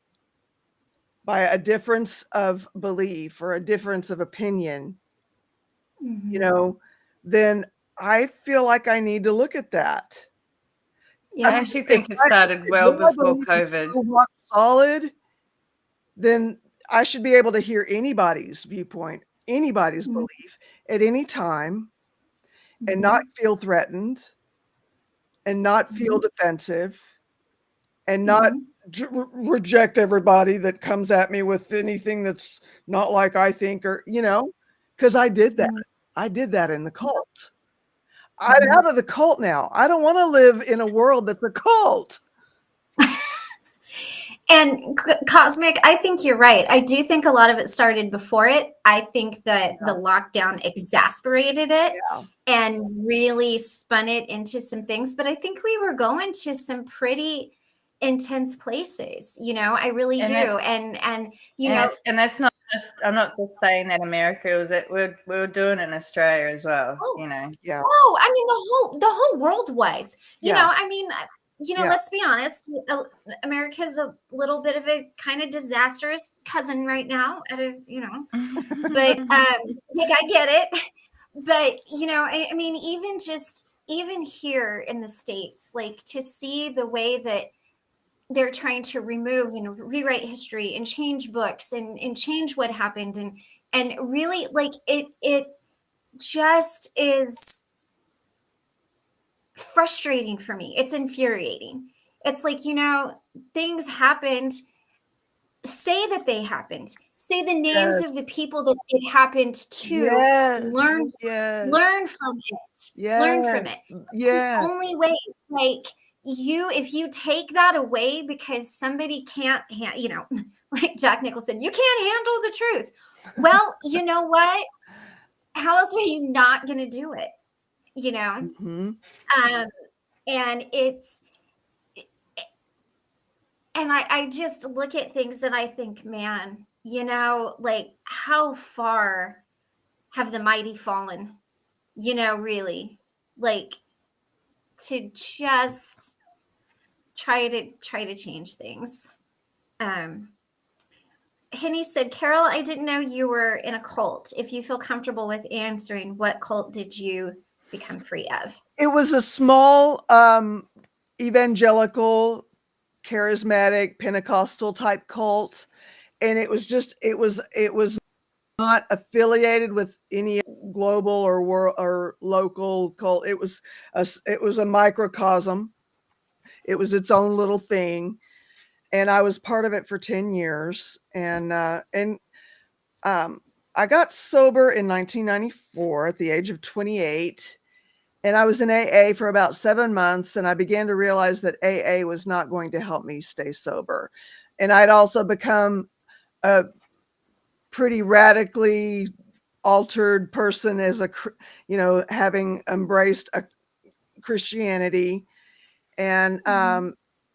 by a difference of belief or a difference of opinion, you know, then I feel like I need to look at that. I actually think it started well before COVID. So rock solid, then I should be able to hear anybody's viewpoint, anybody's belief at any time, and not feel threatened, and not feel defensive, and not reject everybody that comes at me with anything that's not like I think, or, you know, because I did that. I did that in the cult. I'm out of the cult now. I don't want to live in a world that's a cult. And Cosmic, I think you're right. I do think a lot of it started before it. I think that the lockdown exasperated it and really spun it into some things. But I think we were going to some pretty intense places. You know, I really do. And you know, and that's not just. I'm not just saying that America was it. We were doing it in Australia as well. You know. Yeah. Oh, I mean the whole world was. You know, I mean. You know, let's be honest. America's a little bit of a kind of disastrous cousin right now. You know, but like I get it. But you know, I mean, even here in the States, like to see the way that they're trying to remove, you know, rewrite history and change books and change what happened and really like it just is frustrating for me. It's infuriating. It's like, you know, things happened. Say that they happened. Say the names of the people that it happened to. Learn from it. Learn from it. Yeah. The only way, like if you take that away because somebody can't, you know, like Jack Nicholson, you can't handle the truth. Well, you know what? How else are you not going to do it? You know, and I just look at things and I think, man, you know, like how far have the mighty fallen, you know, really, like to just try to change things. Henny said, Carol, I didn't know you were in a cult. If you feel comfortable with answering, what cult did you become free of? It was a small evangelical, charismatic, Pentecostal type cult. And it was not affiliated with any global or world or local cult. It was a microcosm. It was its own little thing. And I was part of it for 10 years. And I got sober in 1994 at the age of 28. And I was in AA for about 7 months. And I began to realize that AA was not going to help me stay sober. And I'd also become a pretty radically altered person as having embraced a Christianity. And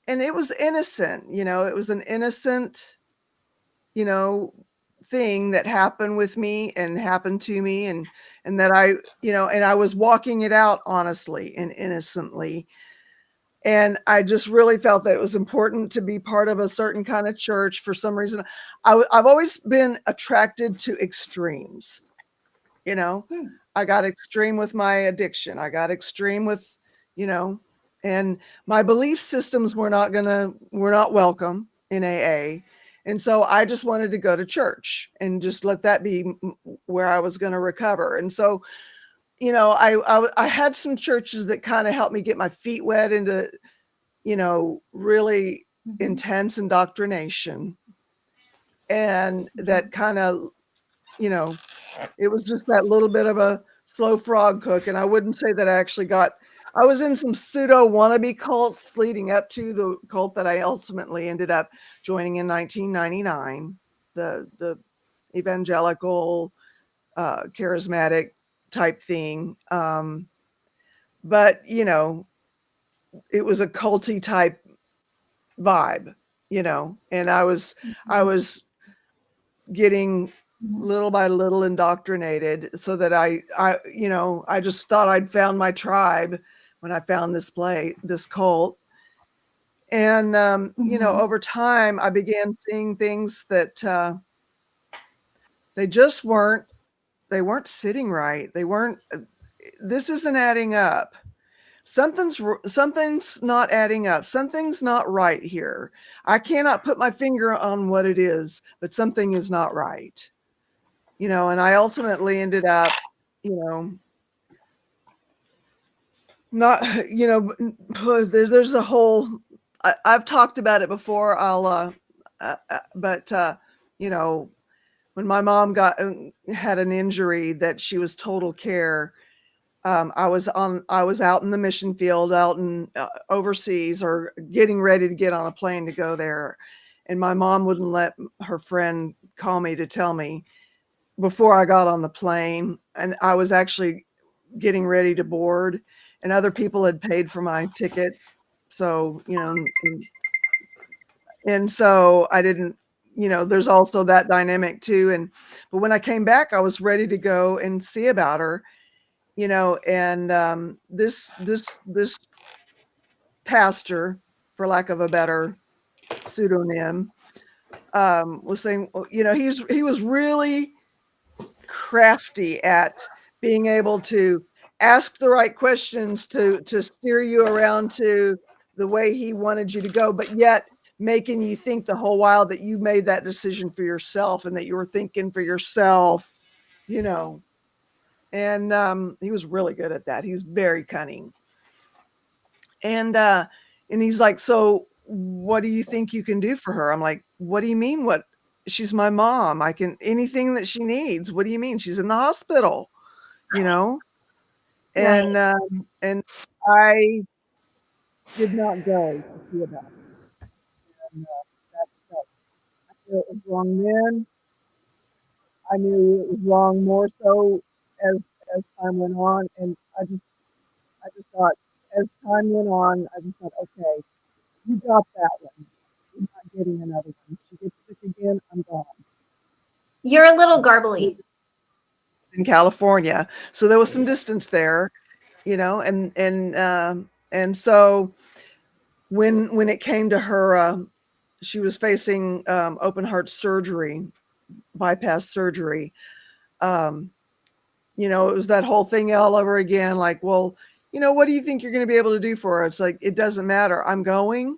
it was innocent, it was an innocent, thing that happened with me and happened to me, and that and I was walking it out honestly and innocently. And I just really felt that it was important to be part of a certain kind of church for some reason. I've always been attracted to extremes. I got extreme with my addiction. I got extreme with, and my belief systems were not welcome in AA. And so I just wanted to go to church and just let that be where I was going to recover. And so, I had some churches that kind of helped me get my feet wet into, really intense indoctrination. And that kind of, it was just that little bit of a slow frog cook. And I wouldn't say that I was in some pseudo wannabe cults leading up to the cult that I ultimately ended up joining in 1999, the evangelical, charismatic type thing. But, it was a culty type vibe, and I was getting little by little indoctrinated, so that I just thought I'd found my tribe when I found this cult. And, over time I began seeing things that, they just weren't sitting right. This isn't adding up. Something's not adding up. Something's not right here. I cannot put my finger on what it is, but something is not right. And I ultimately ended up, not, there's a whole, I've talked about it before. But when my mom had an injury that she was total care, I was out in the mission field, out in overseas, or getting ready to get on a plane to go there. And my mom wouldn't let her friend call me to tell me before I got on the plane. And I was actually getting ready to board, and other people had paid for my ticket. So, and so I didn't, there's also that dynamic too. But when I came back, I was ready to go and see about her. And this pastor, for lack of a better pseudonym, was saying, he was really crafty at being able to ask the right questions to steer you around to the way he wanted you to go, but yet making you think the whole while that you made that decision for yourself and that you were thinking for yourself, And he was really good at that. He's very cunning. And he's like, so what do you think you can do for her? I'm like, what do you mean? What? She's my mom. I can, anything that she needs. What do you mean? She's in the hospital, And I did not go to see about it. And, I knew it was wrong then. I knew it was wrong more so as time went on, and I just thought, as time went on, I just thought, okay, you got that one. You're not getting another one. If she gets sick again, I'm gone. You're a little garbly. In California, so there was some distance there, and so when it came to her, she was facing open heart surgery, bypass surgery. It was that whole thing all over again. Like, well, what do you think you're going to be able to do for her? It's like, it doesn't matter. I'm going,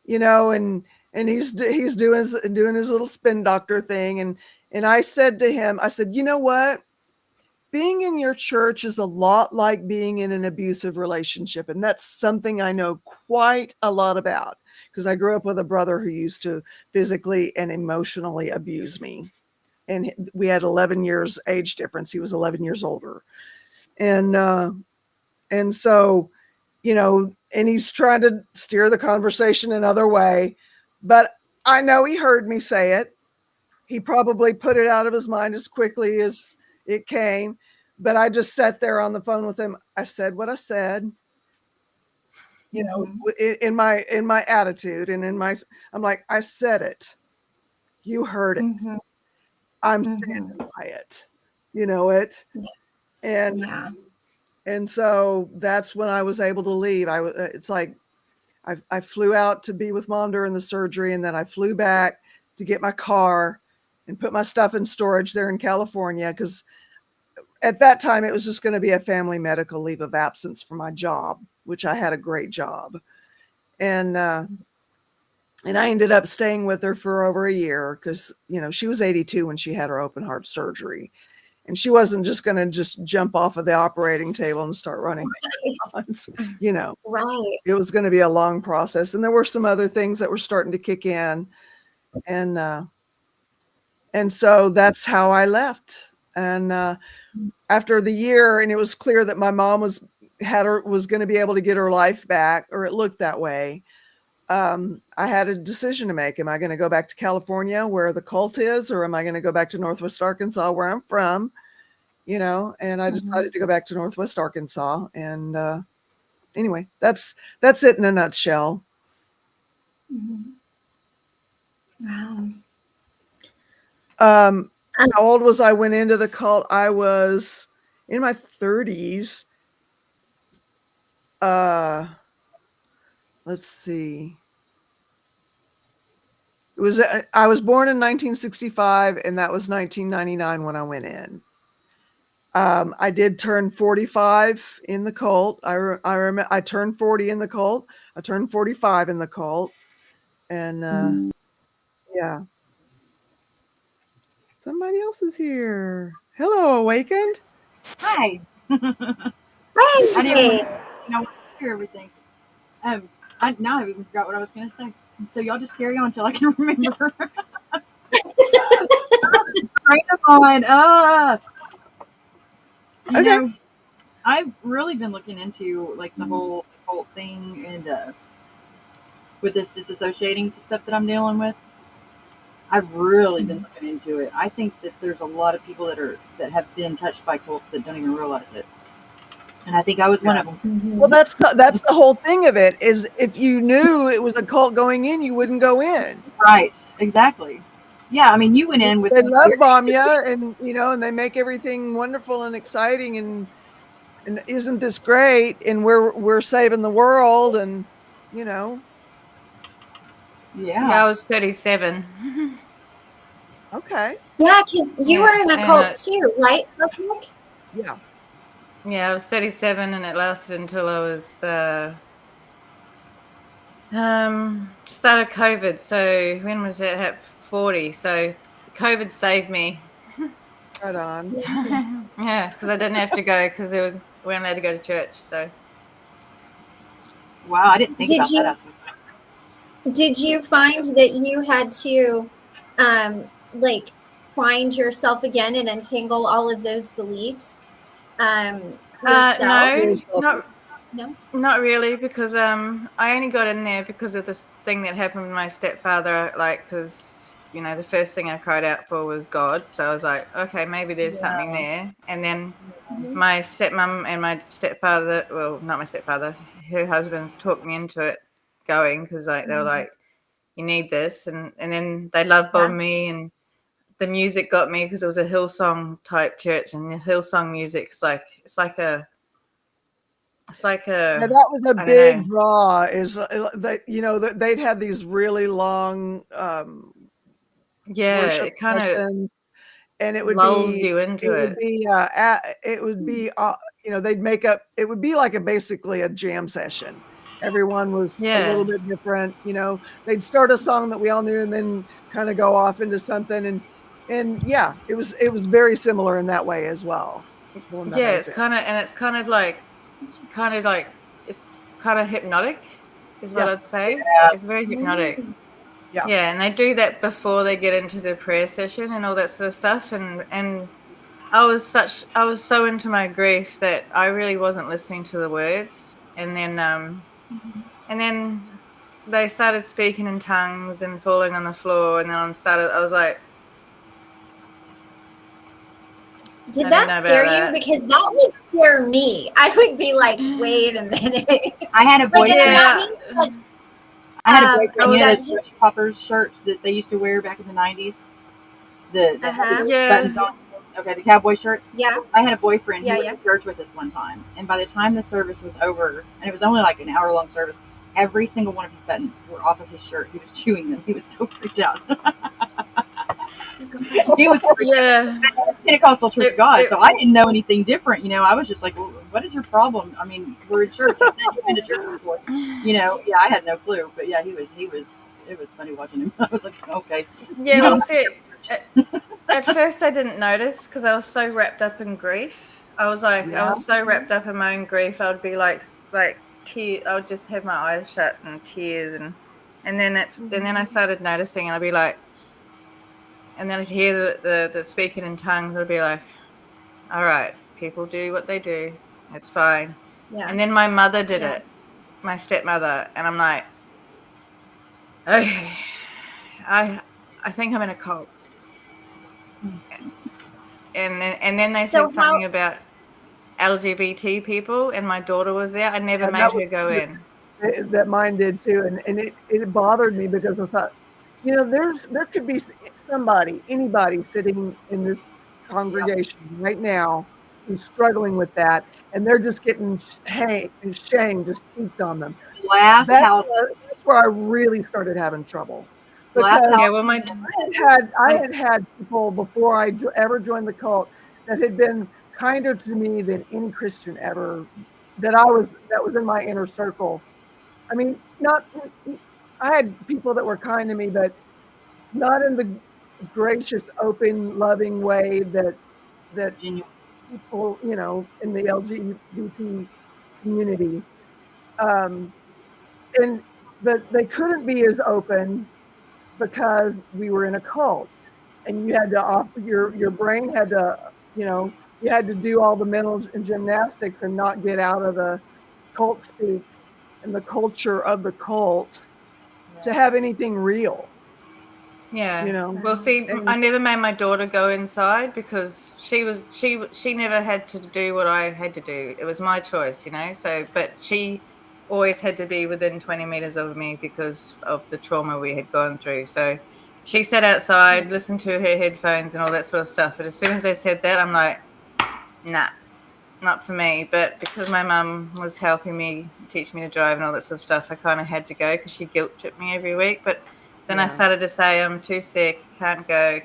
and he's doing his little spin doctor thing. And I said to him, I said, you know what? being in your church is a lot like being in an abusive relationship. And that's something I know quite a lot about because I grew up with a brother who used to physically and emotionally abuse me. And we had 11 years age difference. He was 11 years older. And so, you know, and he's trying to steer the conversation another way, but I know he heard me say it. He probably put it out of his mind as quickly as it came, but I just sat there on the phone with him. I said what I said, you know, in my attitude and I'm like, I said it. You heard it. I'm standing by it. You know it. Yeah. And so that's when I was able to leave. It's like I flew out to be with Mom during the surgery, and then I flew back to get my car and put my stuff in storage there in California because at that time it was just going to be a family medical leave of absence for my job, which I had a great job. And I ended up staying with her for over a year because, you know, she was 82 when she had her open heart surgery. And she wasn't just going to just jump off of the operating table and start running. You know, Right. it was going to be a long process. And there were some other things that were starting to kick in. And so that's how I left. And after the year, and it was clear that my mom was going to be able to get her life back, or it looked that way. I had a decision to make. Am I going to go back to California where the cult is, or am I going to go back to Northwest Arkansas where I'm from? You know, and I decided to go back to Northwest Arkansas. And anyway, that's it in a nutshell. Wow. How old was I when into the cult? I was in my 30s. Let's see. I was born in 1965, and that was 1999 when I went in. I did turn 45 in the cult. I remember I turned 40 in the cult. I turned 45 in the cult. And yeah. Somebody else is here. Hello, Awakened. Hi. Right. I didn't want to hear everything. Now I even forgot what I was going to say. So y'all just carry on until I can remember. Right on. You know, I've really been looking into like the whole cult thing and with this disassociating stuff that I'm dealing with. I've really been looking into it. I think that there's a lot of people that have been touched by cults that don't even realize it. And I think I was one of them. Well, that's the whole thing of it is if you knew it was a cult going in, you wouldn't go in. Right. Exactly. Yeah. I mean, you went in with they love bomb you, and you know, and they make everything wonderful and exciting, and isn't this great? And we're saving the world, and you know. Yeah, I was 37. Okay. Yeah, because you were in a cult too, right, Cussing? Yeah. Yeah, I was 37, and it lasted until I was started COVID. So when was that? 40. So COVID saved me. Right on. Yeah, because I didn't have to go because we weren't allowed to go to church. So. Wow, I didn't think about that aspect. Did you find that you had to like find yourself again and untangle all of those beliefs yourself? Not really, because I only got in there because of this thing that happened with my stepfather. Like, because you know, the first thing I cried out for was God. So I was like, okay, maybe there's something there. And then my stepmom and my stepfather, well, not my stepfather, her husband talked me into it going because like they were like, you need this, and then they love bombed me, and the music got me because it was a Hillsong type church, and the Hillsong music is like that was a big draw. Is that you know that they'd have these really long worship it kind sessions, and it would lulls you into it. It would be you know, they'd make up. It would be like basically a jam session. Everyone was a little bit different. You know, they'd start a song that we all knew, and then kind of go off into something. And yeah, it was very similar in that way as well. Yeah, it's kind of like it's kind of hypnotic, is what Yeah. I'd say. Yeah. It's very hypnotic. Yeah. Yeah, and they do that before they get into the prayer session and all that sort of stuff. And I was so into my grief that I really wasn't listening to the words. And then they started speaking in tongues and falling on the floor, and then I was like, Did I don't know that scare about you? that. Because that would scare me. I would be like, wait a minute. I had a Like, boyfriend. and Yeah. that means like, I had a I boyfriend. was You know that those just Chili Poppers shirts that they used to wear back in the 90s? The Uh-huh. Yeah. buttons on. Okay, the cowboy shirts. yeah. I had a boyfriend who Yeah, went yeah. to church with us one time, and by the time the service was over, and it was only like an hour-long service, every single one of his buttons were off of his shirt. He was chewing them. He was so freaked out. He was freaked out. Yeah. Pentecostal Church of God, It- so I didn't know anything different. I was just like, well, what is your problem? I mean, we're in church. You said you've been to church before. Yeah, I had no clue. But yeah, it was funny watching him. I was like, okay. Yeah, well, see, at first I didn't notice because I was so wrapped up in grief. I was so wrapped up in my own grief. I would be like tear. I would just have my eyes shut and tears, and then I started noticing, and I'd be like, and then I'd hear the speaking in tongues. I'd be like, all right, people do what they do. It's fine. Yeah. And then my mother did Yeah. it, my stepmother, and I'm like, okay, I think I'm in a cult. And then they So said something about LGBT people, and my daughter was there. I never Yeah, made that her was go in. that mine did too, and it bothered me because I thought, there could be anybody sitting in this congregation right now who's struggling with that, and they're just getting shame just heaped on them. Glass houses. That's where I really started having trouble, Glass because Yeah, well, my I had people before I ever joined the cult that had been kinder to me than any Christian ever that was in my inner circle. I mean, not I had people that were kind to me, but not in the gracious, open, loving way that Genuine. people, in the LGBT community. Um, and but they couldn't be as open because we were in a cult, and you had to offer your brain had to, you had to do all the mental gymnastics and not get out of the cult speak and the culture of the cult to have anything real, Yeah. Well, see, and I never made my daughter go inside because she never had to do what I had to do. It was my choice, So, but she always had to be within 20 meters of me because of the trauma we had gone through. So she sat outside, listened to her headphones and all that sort of stuff. But as soon as they said that, I'm like, nah, not for me. But because my mum was helping me, teach me to drive and all that sort of stuff, I kind of had to go because she guilt tripped me every week. But then I started to say, I'm too sick, can't go.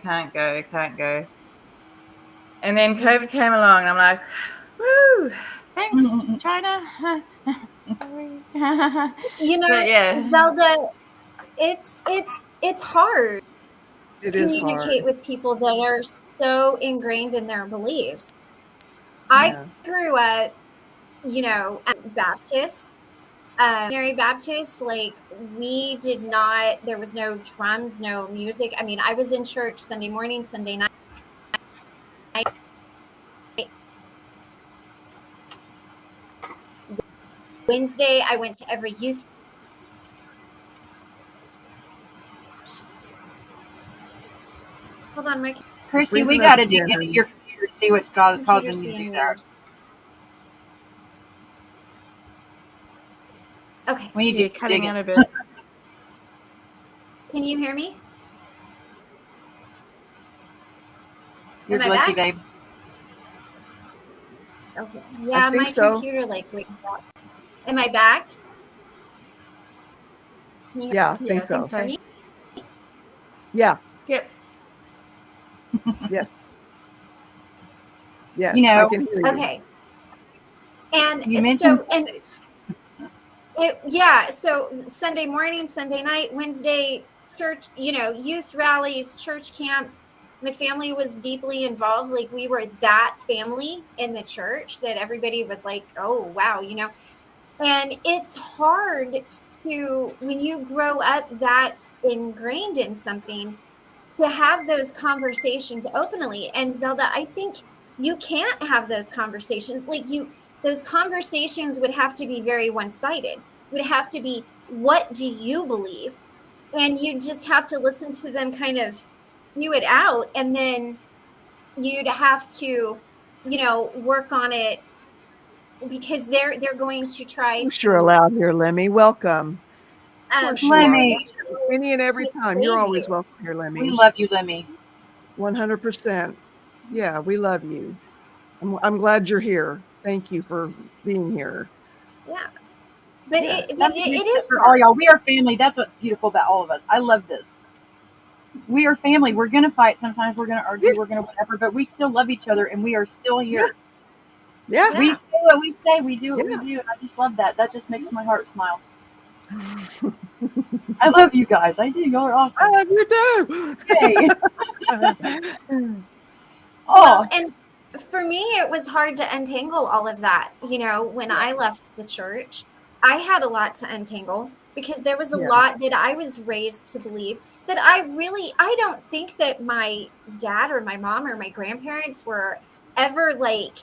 And then COVID came along, and I'm like, woo, thanks, China. Sorry. But yeah. Zelda, it's hard it to is hard. communicate with people that are so ingrained in their beliefs. I grew up, Baptist, Mary Baptist. Like, we did not. There was no drums, no music. I mean, I was in church Sunday morning, Sunday night. Wednesday, I went to every youth. Hold on, my Christy, we got to dig into your computer and see what's causing you to do that. Okay. We need You're to cutting dig out it. a bit. Can you hear me? You're Am I glitchy, back? babe. Okay. Yeah, think my so. computer went out. Am I back? Yeah, I think so. Hear me? Yeah. Yep. Yes. Yes. You know, I can hear you. Okay. And You mentioned so Sunday morning, Sunday night, Wednesday church, youth rallies, church camps. My family was deeply involved. Like, we were that family in the church that everybody was like, oh, wow, you know. And it's hard to, when you grow up that ingrained in something, to have those conversations openly. And Zelda, I think you can't have those conversations. Like, those conversations would have to be very one-sided. Would have to be, what do you believe? And you just have to listen to them kind of spew it out, and then you'd have to, work on it, because they're going to try Of course you're to allowed here, Lemmy. Welcome. Of course you they're are. Lemmy, Any and every to time. You're save always you. welcome here, we Lemmy. love you, Lemmy. 100%. Yeah, we love you. I'm glad you're here. Thank you for being here. Yeah, but Yeah. That's a it big is step for all hard. y'all. We are family. That's what's beautiful about all of us. I love this. We are family. We're gonna fight sometimes. We're gonna argue. Yeah. We're gonna whatever. But we still love each other, and we are still here. Yeah. Yeah. We say what we say. We do what Yeah. we do, and I just love that. That just makes my heart smile. I love you guys. I do. Y'all are I awesome. love you too. Yay. Well, Oh, and for me, it was hard to untangle all of that. When I left the church, I had a lot to untangle, because there was a Yeah. lot that I was raised to believe that I don't think that my dad or my mom or my grandparents were ever like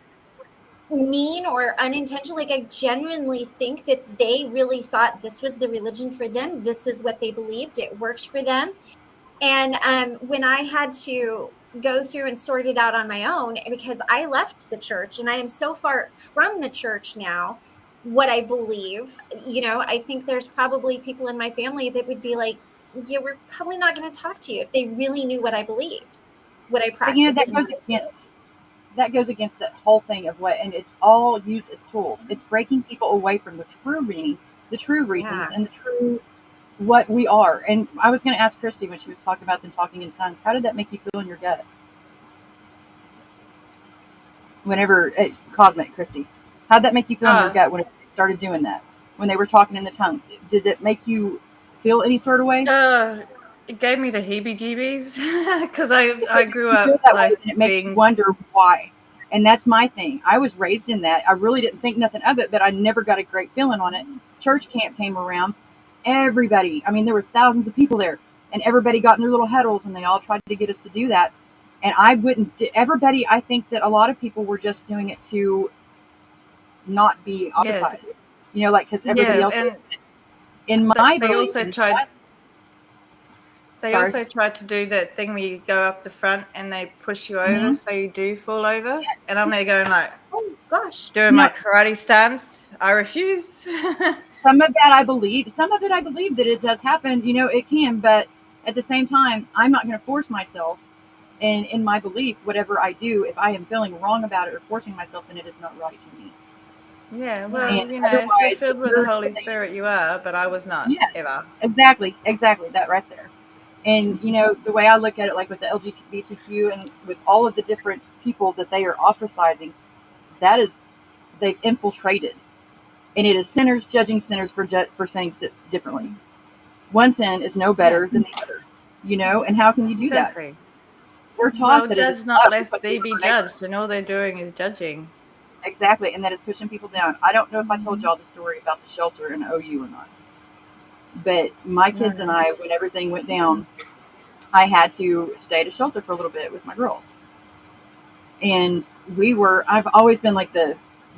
mean or unintentional. Like, I genuinely think that they really thought this was the religion for them. This is what they believed. It works for them. And when I had to go through and sort it out on my own, because I left the church and I am so far from the church now, what I believe, I think there's probably people in my family that would be like, yeah, we're probably not going to talk to you if they really knew what I believed, what I but practiced. that goes against that whole thing of what, and it's all used as tools. It's breaking people away from the true meaning, the true reasons, Yeah. and the true what we are. And I was going to ask Christy when she was talking about them talking in tongues, how did that make you feel in your gut? Whenever Cosmic Christy, how'd that make you feel in your gut when it started doing that? When they were talking in the tongues, did it make you feel any sort of way? It gave me the heebie-jeebies because I grew You up feel that way, like and it makes you being wonder why. And that's my thing. I was raised in that. I really didn't think nothing of it, but I never got a great feeling on it. Church camp came around. Everybody, I mean, there were thousands of people there, and everybody got in their little huddles, and they all tried to get us to do that. And I wouldn't. Everybody, I think that a lot of people were just doing it to not be ostracized. Like because everybody else. and In my they belief, also tried. They Sorry. also tried to do that thing where you go up the front and they push you over, so you do fall over. Yes. And I'm there going like, Oh gosh. doing my karate stance. I refuse. Some of that I believe. Some of it I believe that it does happen. It can, but at the same time, I'm not going to force myself. And in my belief, whatever I do, if I am feeling wrong about it or forcing myself, then it is not right for me. Yeah, well, And if you're otherwise, filled with the Holy Spirit, you are, but I was not, yes, ever. exactly, that right there. And the way I look at it, like with the LGBTQ and with all of the different people that they are ostracizing, that is, they've infiltrated, and it is sinners judging sinners for saying differently. One sin is no better than the other, and how can you do that? Exactly. We're taught Well, that it judge is not love lest because they we be love our neighbor. judged, and all they're doing is judging. Exactly, and that is pushing people down. I don't know if I told y'all the story about the shelter in OU or not, but my kids and I, when everything went down, I had to stay at a shelter for a little bit with my girls. And I've always been like the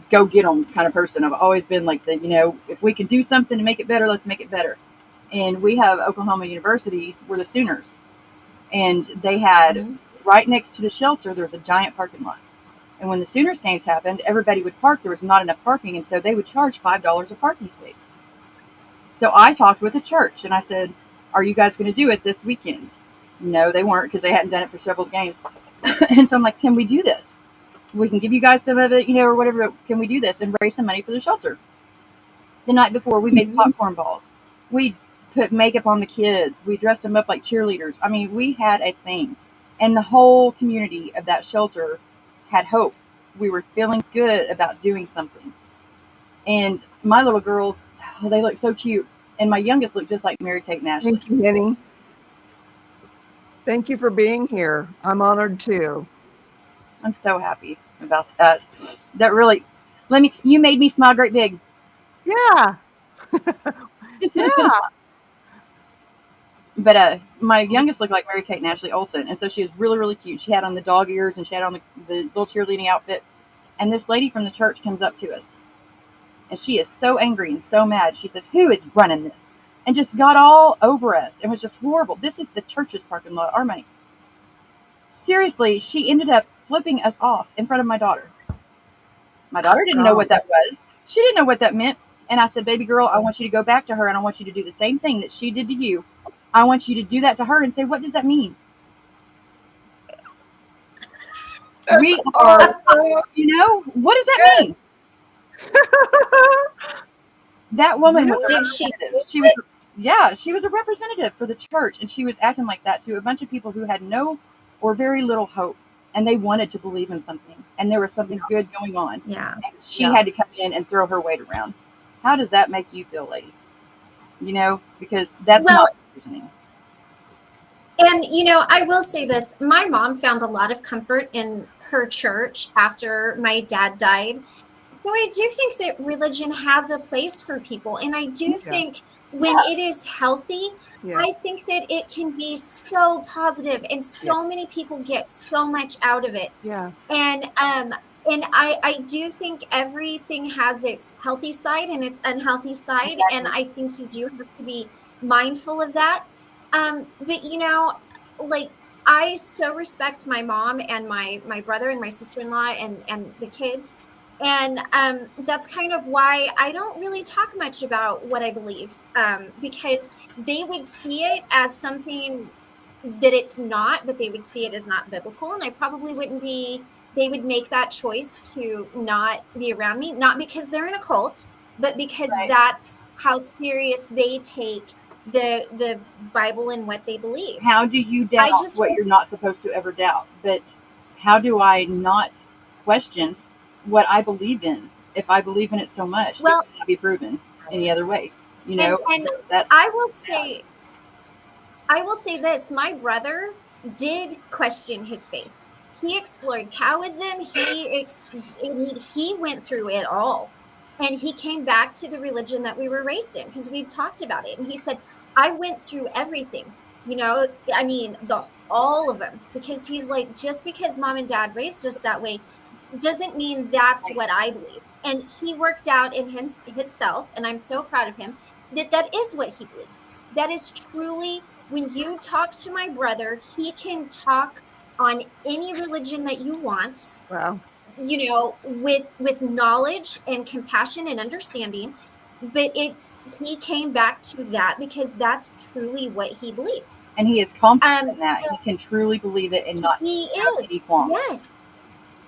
go get them kind of person. I've always been like if we can do something to make it better, let's make it better. And we have Oklahoma University, we're the Sooners. And they had right next to the shelter, there was a giant parking lot. And when the Sooners games happened, everybody would park. There was not enough parking, and so they would charge $5 a parking space. So I talked with the church, and I said, are you guys going to do it this weekend? No, they weren't, because they hadn't done it for several games. And so I'm like, can we do this? We can give you guys some of it, or whatever. Can we do this and raise some money for the shelter? The night before, we made popcorn balls. We put makeup on the kids. We dressed them up like cheerleaders. I mean, we had a thing. And the whole community of that shelter had hope. We were feeling good about doing something. And my little girls, they look so cute. And my youngest looked just like Mary Kate and Ashley. Thank you, Henny. Thank you for being here. I'm honored too. I'm so happy about that. That really, you made me smile great big. Yeah. Yeah. But my youngest looked like Mary Kate and Ashley Olsen, and so she was really, really cute. She had on the dog ears and she had on the little cheerleading outfit. And this lady from the church comes up to us, and she is so angry and so mad. She says, "Who is running this?" And just got all over us. It was just horrible. This is the church's parking lot, our money. Seriously, she ended up flipping us off in front of my daughter. My daughter didn't know what that was. She didn't know what that meant. And I said, "Baby girl, I want you to go back to her and I want you to do the same thing that she did to you. I want you to do that to her and say, what does that mean?" We are, what does that mean? That woman was a Did she? representative. She was, yeah, she was a representative for the church, and she was acting like that to a bunch of people who had no or very little hope, and they wanted to believe in something, and there was something good going on. Yeah. And she had to come in and throw her weight around. How does that make you feel, lady? Because that's not reasoning. And, I will say this. My mom found a lot of comfort in her church after my dad died. So I do think that religion has a place for people. And I do think when it is healthy, I think that it can be so positive and so many people get so much out of it. Yeah. And I do think everything has its healthy side and its unhealthy side. Exactly. And I think you do have to be mindful of that. But I so respect my mom and my brother and my sister-in-law and the kids. And that's kind of why I don't really talk much about what I believe, because they would see it as something that it's not, but they would see it as not biblical. And I probably wouldn't be, they would make that choice to not be around me, not because they're in a cult, but because that's how serious they take the Bible and what they believe. How do you doubt what you're not supposed to ever doubt? But how do I not question what I believe in? If I believe in it so much, it cannot be proven any other way. And so that's, I will say this: my brother did question his faith. He explored Taoism. He went through it all, and he came back to the religion that we were raised in because we talked about it. And he said, "I went through everything. All of them." Because he's like, just because mom and dad raised us that way doesn't mean that's what I believe. And he worked out in his self, and I'm so proud of him that is what he believes. That is truly, when you talk to my brother, he can talk on any religion that you want. Wow. With knowledge and compassion and understanding. But he came back to that because that's truly what he believed. And he is confident in that. He can truly believe it and not have any qualms. Yes.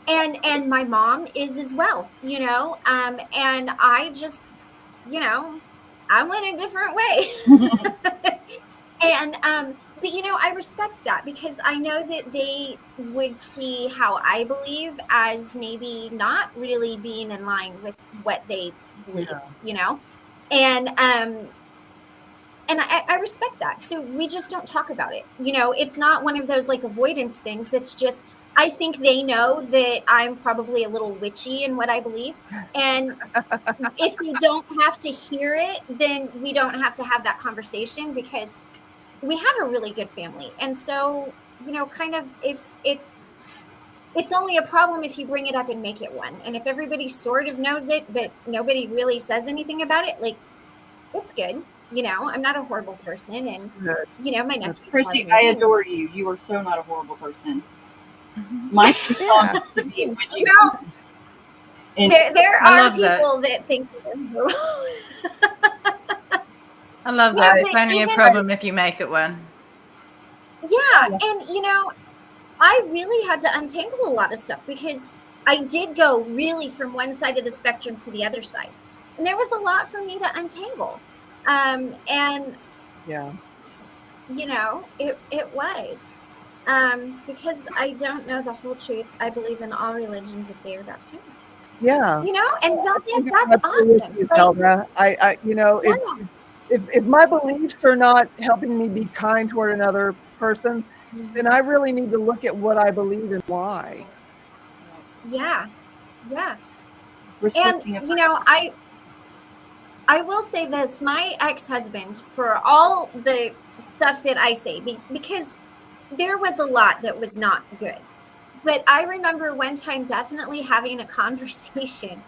And my mom is as well, and I just, I went a different way. And, but I respect that because I know that they would see how I believe as maybe not really being in line with what they believe, and I respect that. So we just don't talk about it. It's not one of those like avoidance things. That's just, I think they know that I'm probably a little witchy in what I believe. And if we don't have to hear it, then we don't have to have that conversation because we have a really good family. And so, kind of if it's only a problem if you bring it up and make it one. And if everybody sort of knows it, but nobody really says anything about it, like, it's good. I'm not a horrible person. And, my nephew's Christy, I adore you. You are so not a horrible person. My song to be witchy. Well, there are people that think I love that. It's only a problem if you make it one. Yeah. And, I really had to untangle a lot of stuff because I did go really from one side of the spectrum to the other side. And there was a lot for me to untangle. And yeah, it was because I don't know the whole truth. I believe in all religions if they are that kind of stuff. Yeah. And Zelda, that's awesome. Zelda, if my beliefs are not helping me be kind toward another person, then I really need to look at what I believe and why. Yeah. And Restricting you know, I will say this, my ex-husband, for all the stuff that I say, because there was a lot that was not good. But I remember one time definitely having a conversation,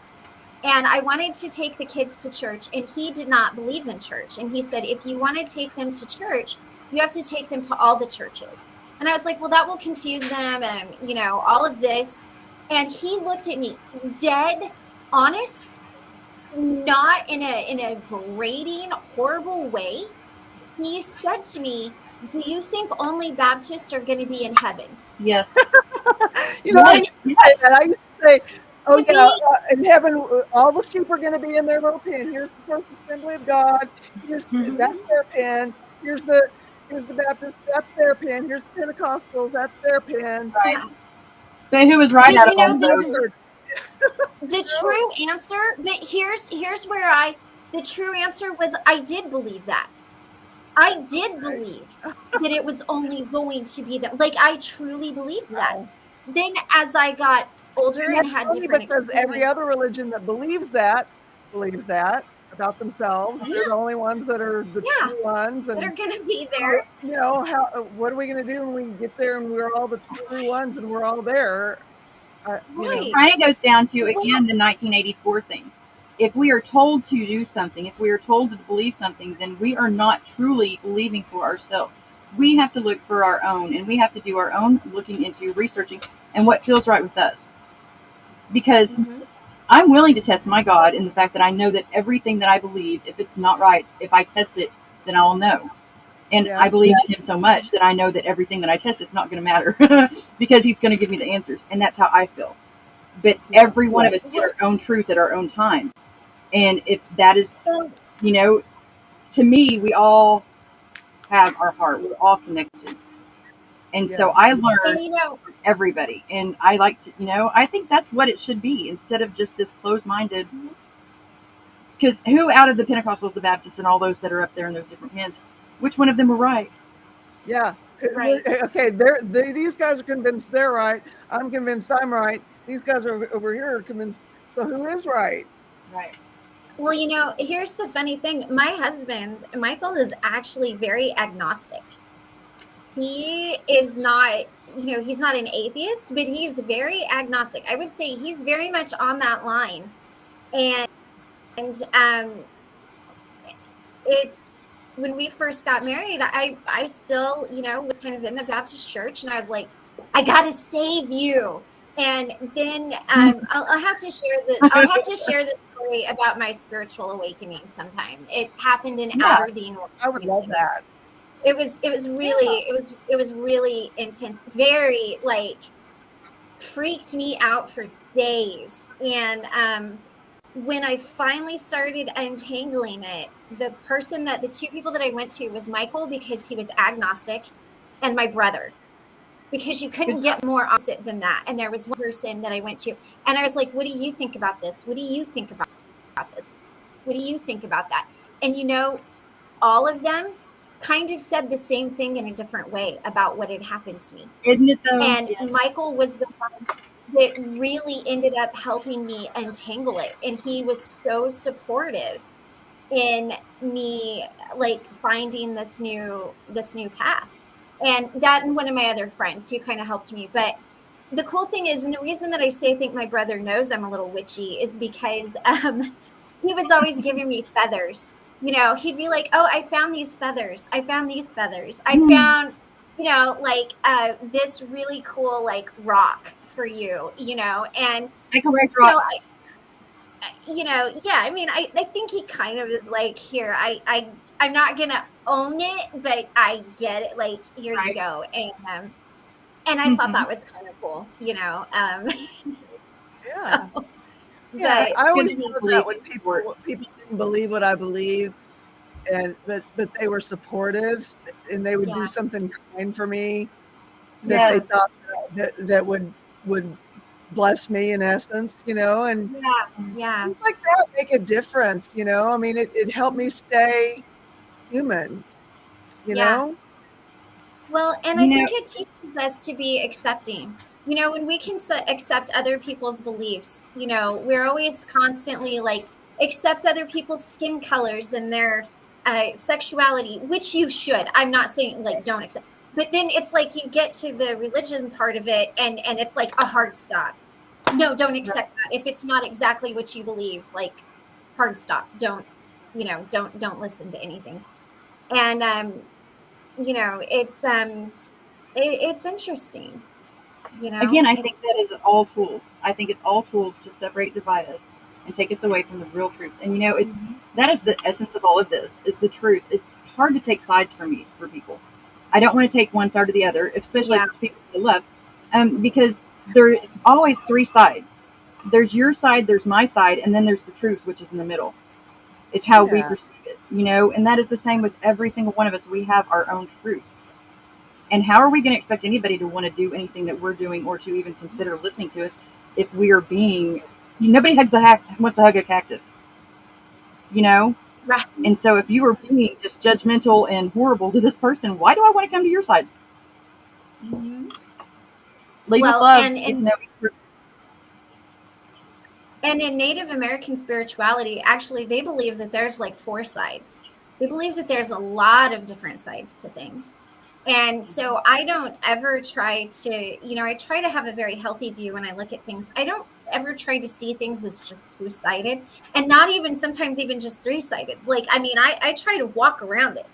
and I wanted to take the kids to church, and he did not believe in church. And he said, if you want to take them to church, you have to take them to all the churches. And I was like, well, that will confuse them and, you know, all of this. And he looked at me dead honest, not in a berating, horrible way. He said to me, do you think only Baptists are going to be in heaven? Yes. You know, I Yes. used to say that. I used to say, oh, To yeah, me, in heaven, all the sheep are going to be in their little pen. Here's the First Assembly of God. Here's Mhm. that's their pen. Here's the Baptist. That's their pen. Here's the Pentecostals. That's their pen. Right. yeah. But who was right But out you of know, all those? the true answer, but here's where the true answer was I did believe that. I did believe that it was only going to be them. Like I truly believed that. Wow. Then as I got older And and that's had funny different because every experiences, other religion that believes that about themselves. yeah, They're the only ones that are the yeah, true ones. that And are gonna be so, there. you know, what are we going to do when we get there and we're all the true ones and we're all there? You know, Right. Kind of goes down to, Well, again, the 1984 thing. If we are told to do something, if we are told to believe something, then we are not truly believing for ourselves. We have to look for our own, and we have to do our own looking into researching and what feels right with us. Because mhm, I'm willing to test my God in the fact that I know that everything that I believe, if it's not right, if I test it, then I'll know. And yeah. I believe in him so much that I know that everything that I test is not going to matter because he's going to give me the answers. And that's how I feel. But Yeah. every one of us get our own truth at our own time. And if that is, so, you know, to me, we all have our heart. We're all connected. And so Yeah. I and learn you know, from everybody. And I like to, I think that's what it should be instead of just this closed minded. Because who out of the Pentecostals, the Baptists, and all those that are up there in those different hands, which one of them are right? Yeah. right. Okay. These guys are convinced they're right. I'm convinced I'm right. These guys are over here are convinced. So who is right? Right. Well, you know, here's the funny thing. My husband, Michael, is actually very agnostic. He is not, you know, he's not an atheist, but he's very agnostic. I would say he's very much on that line. And it's when we first got married, I still, you know, was kind of in the Baptist church, and I was like, I gotta save you. And then I'll have to share the story about my spiritual awakening sometime. It happened in Yeah. Aberdeen, I would love Washington. that. It was really it was really intense, very like freaked me out for days. And when I finally started untangling it, the two people that I went to was Michael because he was agnostic, and my brother because you couldn't get more opposite than that. And there was one person that I went to, and I was like, "What do you think about this? What do you think about this? What do you think about that?" And you know, all of them kind of said the same thing in a different way about what had happened to me. Isn't it though? And Michael was the one that really ended up helping me untangle it. And he was so supportive in me like finding this new path. And that and one of my other friends who kind of helped me. But the cool thing is, and the reason that I say I think my brother knows I'm a little witchy is because he was always giving me feathers. You know, he'd be like, "Oh, I found these feathers. I found these feathers. I found, you know, like this really cool like rock for you, you know." And I can wear so drops. you know, yeah, I mean, I think he kind of is like, here, I'm not gonna own it, but I get it. Like, here you Right. go. And I thought Mhm. that was kind of cool, you know. Yeah. So, Yeah. but I Good always to thought believe that when in support. people didn't believe what I believe, and but they were supportive, and they would do yeah, something kind for me that they Yes. thought that would bless me in essence, you know, and yeah, yeah. things like that make a difference, you know. I mean, it helped me stay human, you Yeah. know. Well, and I You know, think it teaches us to be accepting. When we can accept other people's beliefs, we're always constantly like, accept other people's skin colors and their sexuality, which you should. I'm not saying like don't accept, but then it's like you get to the religion part of it, and it's like a hard stop. No, don't accept that. If it's not exactly what you believe, like hard stop. Don't listen to anything. And it's interesting. again, I It, think that is all tools. I think it's all tools to separate, divide us, and take us away from the real truth. And it's that is the essence of all of this. Is the truth. It's hard to take sides for people. I don't want to take one side or the other, especially if yeah, it's people I love, because there's always three sides. There's your side, there's my side, and then there's the truth, which is in the middle. It's how we Yeah. perceive it, and that is the same with every single one of us. We have our own truths. And how are we going to expect anybody to want to do anything that we're doing or to even consider listening to us if we are being, nobody wants to hug a cactus, right. And so if you are being just judgmental and horrible to this person, why do I want to come to your side? Mhm. Lead with Well, love. and It's in no, and in Native American spirituality, actually, they believe that there's like four sides. They believe that there's a lot of different sides to things. And so I don't ever try to, I try to have a very healthy view when I look at things. I don't ever try to see things as just two-sided, and not even sometimes even just three-sided. Like, I mean, I try to walk around it,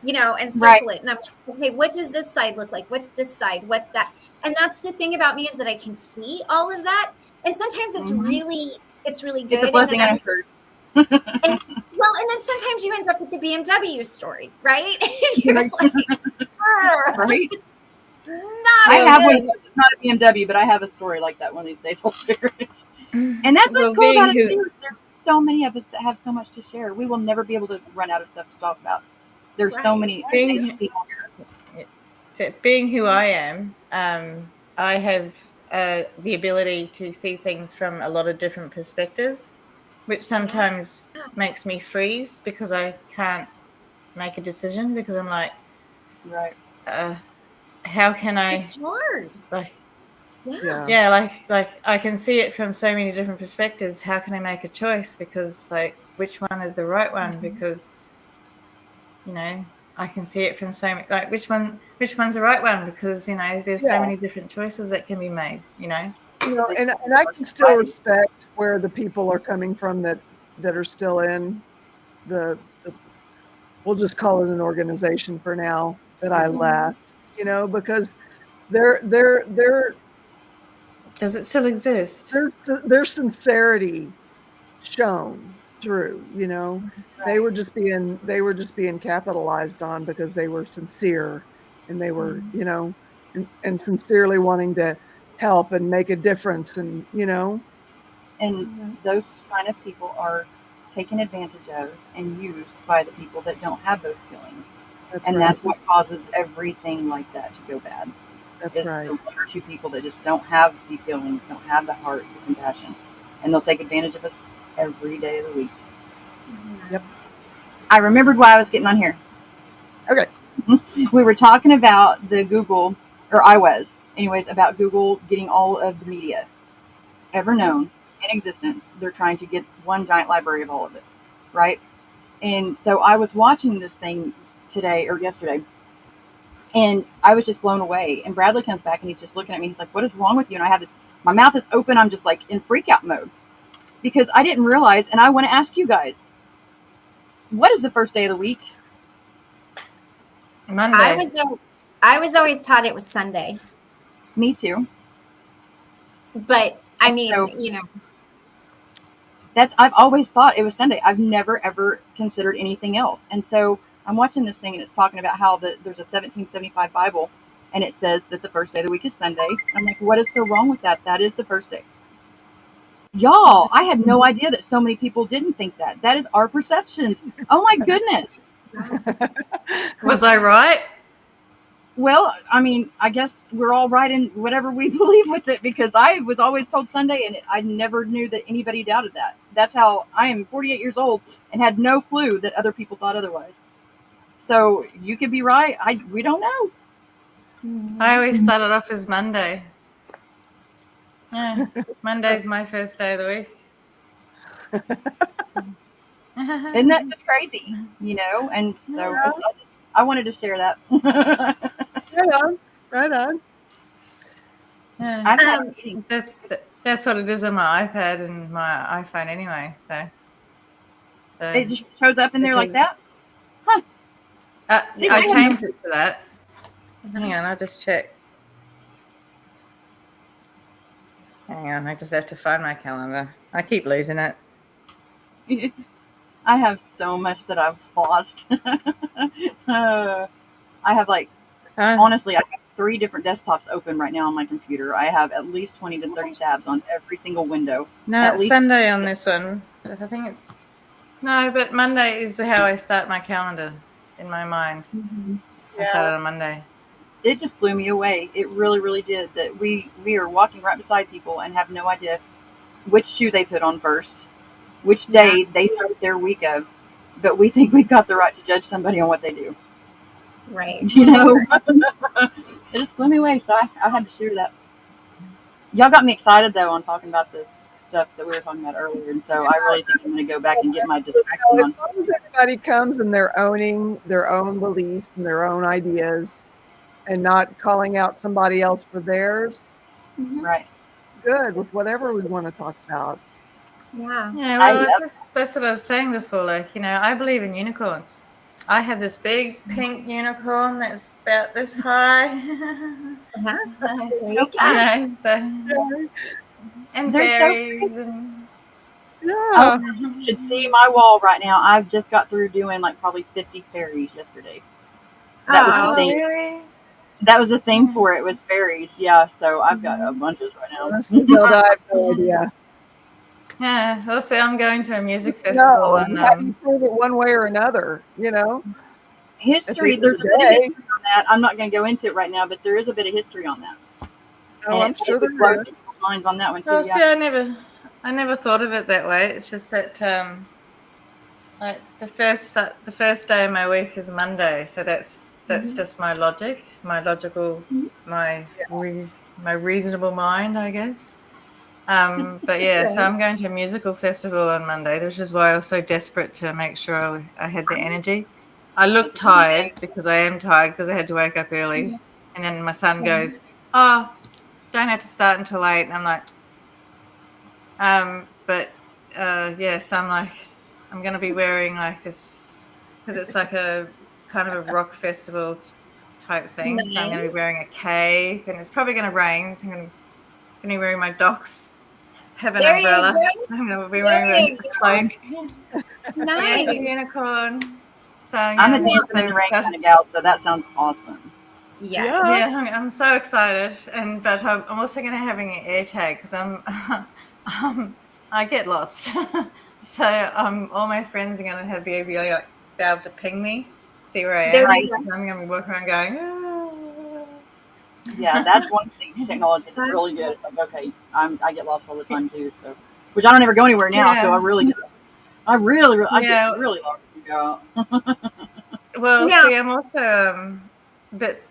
and right. circle it. And I'm like, okay, what does this side look like? What's this side? What's that? And that's the thing about me, is that I can see all of that. And sometimes Mhm. it's really It's a good. And then blessing and a curse. and then sometimes you end up with the BMW story, right? And you're Right. like, "Arr, Right. not I a have one. good." It's not a BMW, but I have a story like that one of these days. I'll share it. And that's what's Well, cool about being us who too. Is there's so many of us that have so much to share. We will never be able to run out of stuff to talk about. There's so Right. many being people. being who I am, I have the ability to see things from a lot of different perspectives, which sometimes makes me freeze because I can't make a decision because I'm like, Right. how can I It's hard. like Yeah. yeah like I can see it from so many different perspectives. How can I make a choice? Because like which one is the right one? Because I can see it from so many, like which one's the right one, because there's so Yeah. many different choices that can be made. And I can still respect where the people are coming from that are still in the we'll just call it an organization for now, that I left, because their Does it still exist? their sincerity shown through, they Right. were just being capitalized on because they were sincere, and they were, and sincerely wanting to help and make a difference, and And those kind of people are taken advantage of and used by the people that don't have those feelings. that's And right. that's what causes everything like that to go bad. That's Is right. the one or two people that just don't have the feelings, don't have the heart, the compassion. And they'll take advantage of us every day of the week. Yep. I remembered why I was getting on here. Okay. We were talking about the Google, or I was, anyways, about Google getting all of the media ever known in existence. They're trying to get one giant library of all of it, right? And so I was watching this thing today or yesterday, and I was just blown away. And Bradley comes back and he's just looking at me. He's like, "What is wrong with you?" And I have this, my mouth is open. I'm just like in freak out mode because I didn't realize. And I want to ask you guys, what is the first day of the week? Monday. I was always taught it was Sunday, Me too. but I And mean, so I've always thought it was Sunday. I've never ever considered anything else. And so I'm watching this thing and it's talking about how there's a 1775 Bible and it says that the first day of the week is Sunday. I'm like, what is so wrong with that? That is the first day. Y'all, I had no idea that so many people didn't think that. That is our perceptions. Oh my goodness. Was I right? Well, I mean, I guess we're all right in whatever we believe with it because I was always told Sunday and I never knew that anybody doubted that. That's how I am 48 years old and had no clue that other people thought otherwise. So you could be right. We don't know. I always start it off as Monday. Yeah, Monday's my first day of the week. Isn't that just crazy? And so I wanted to share that. Right on. Yeah. I've had meetings. That's what it is on my iPad and my iPhone anyway. So It just shows up in there like that. See, I I have changed it to that. Hang on, I'll just check. Hang on, I just have to find my calendar. I keep losing it. I have so much that I've lost. I have honestly, I have 3 different desktops open right now on my computer. I have at least 20 to 30 tabs on every single window. No, at it's least Sunday on this one. I think it's no, but Monday is how I start my calendar in my mind. I start it on Monday. It just blew me away. It really, really did. That we are walking right beside people and have no idea which shoe they put on first, which day they start their week of, but we think we've got the right to judge somebody on what they do. Right. It just blew me away. So I had to share that. Y'all got me excited though on talking about this stuff that we were talking about earlier, and so I really think I'm going to go back and get my distraction As on. long as everybody comes and they're owning their own beliefs and their own ideas and not calling out somebody else for theirs, Right. good with whatever we want to talk about. Yeah. Yeah, well, that's what I was saying before. I believe in unicorns. I have this big pink unicorn that's about this high. And They're berries so and you should see my wall right now. I've just got through doing probably 50 fairies yesterday. That was the theme. Really? That was the theme for it was fairies. Yeah, so I've got a bunches right now. Honestly, Zelda, I have no idea. Yeah. Also, I'm going to a music festival. No, how do you prove it one way or another? History. There's a bit of history on that. I'm not going to go into it right now, but there is a bit of history on that. Oh, I'm sure there is. Minds on that one too. Well, see, I never thought of it that way. It's just that the first day of my week is Monday, so that's just my logic, my logical, my reasonable mind, I guess. But yeah, so I'm going to a musical festival on Monday, which is why I was so desperate to make sure I had the energy. I look tired because I am tired because I had to wake up early, and then my son goes, "Oh, don't have to start until 8," and I'm like, so I'm like, I'm going to be wearing this because it's like a kind of a rock festival type thing. So I'm going to be wearing a cape, and it's probably going to rain. So I'm going to be wearing my Docs. Have an umbrella. I'm going to be wearing a cloak. Nice. Yeah, unicorn. So I'm a dancing in the rain kind of gal, so that sounds awesome. Yeah. I'm so excited, but I'm also going to having an air tag because I get lost. So all my friends are going to be able to ping me, see where I am. Right. I'm going to be walking around going. Yeah, that's one thing. Technology that's really good. It's like, okay, I get lost all the time too. So, which I don't ever go anywhere now. So I really get lost. I get really lost when you go out. Well, see, I'm also a bit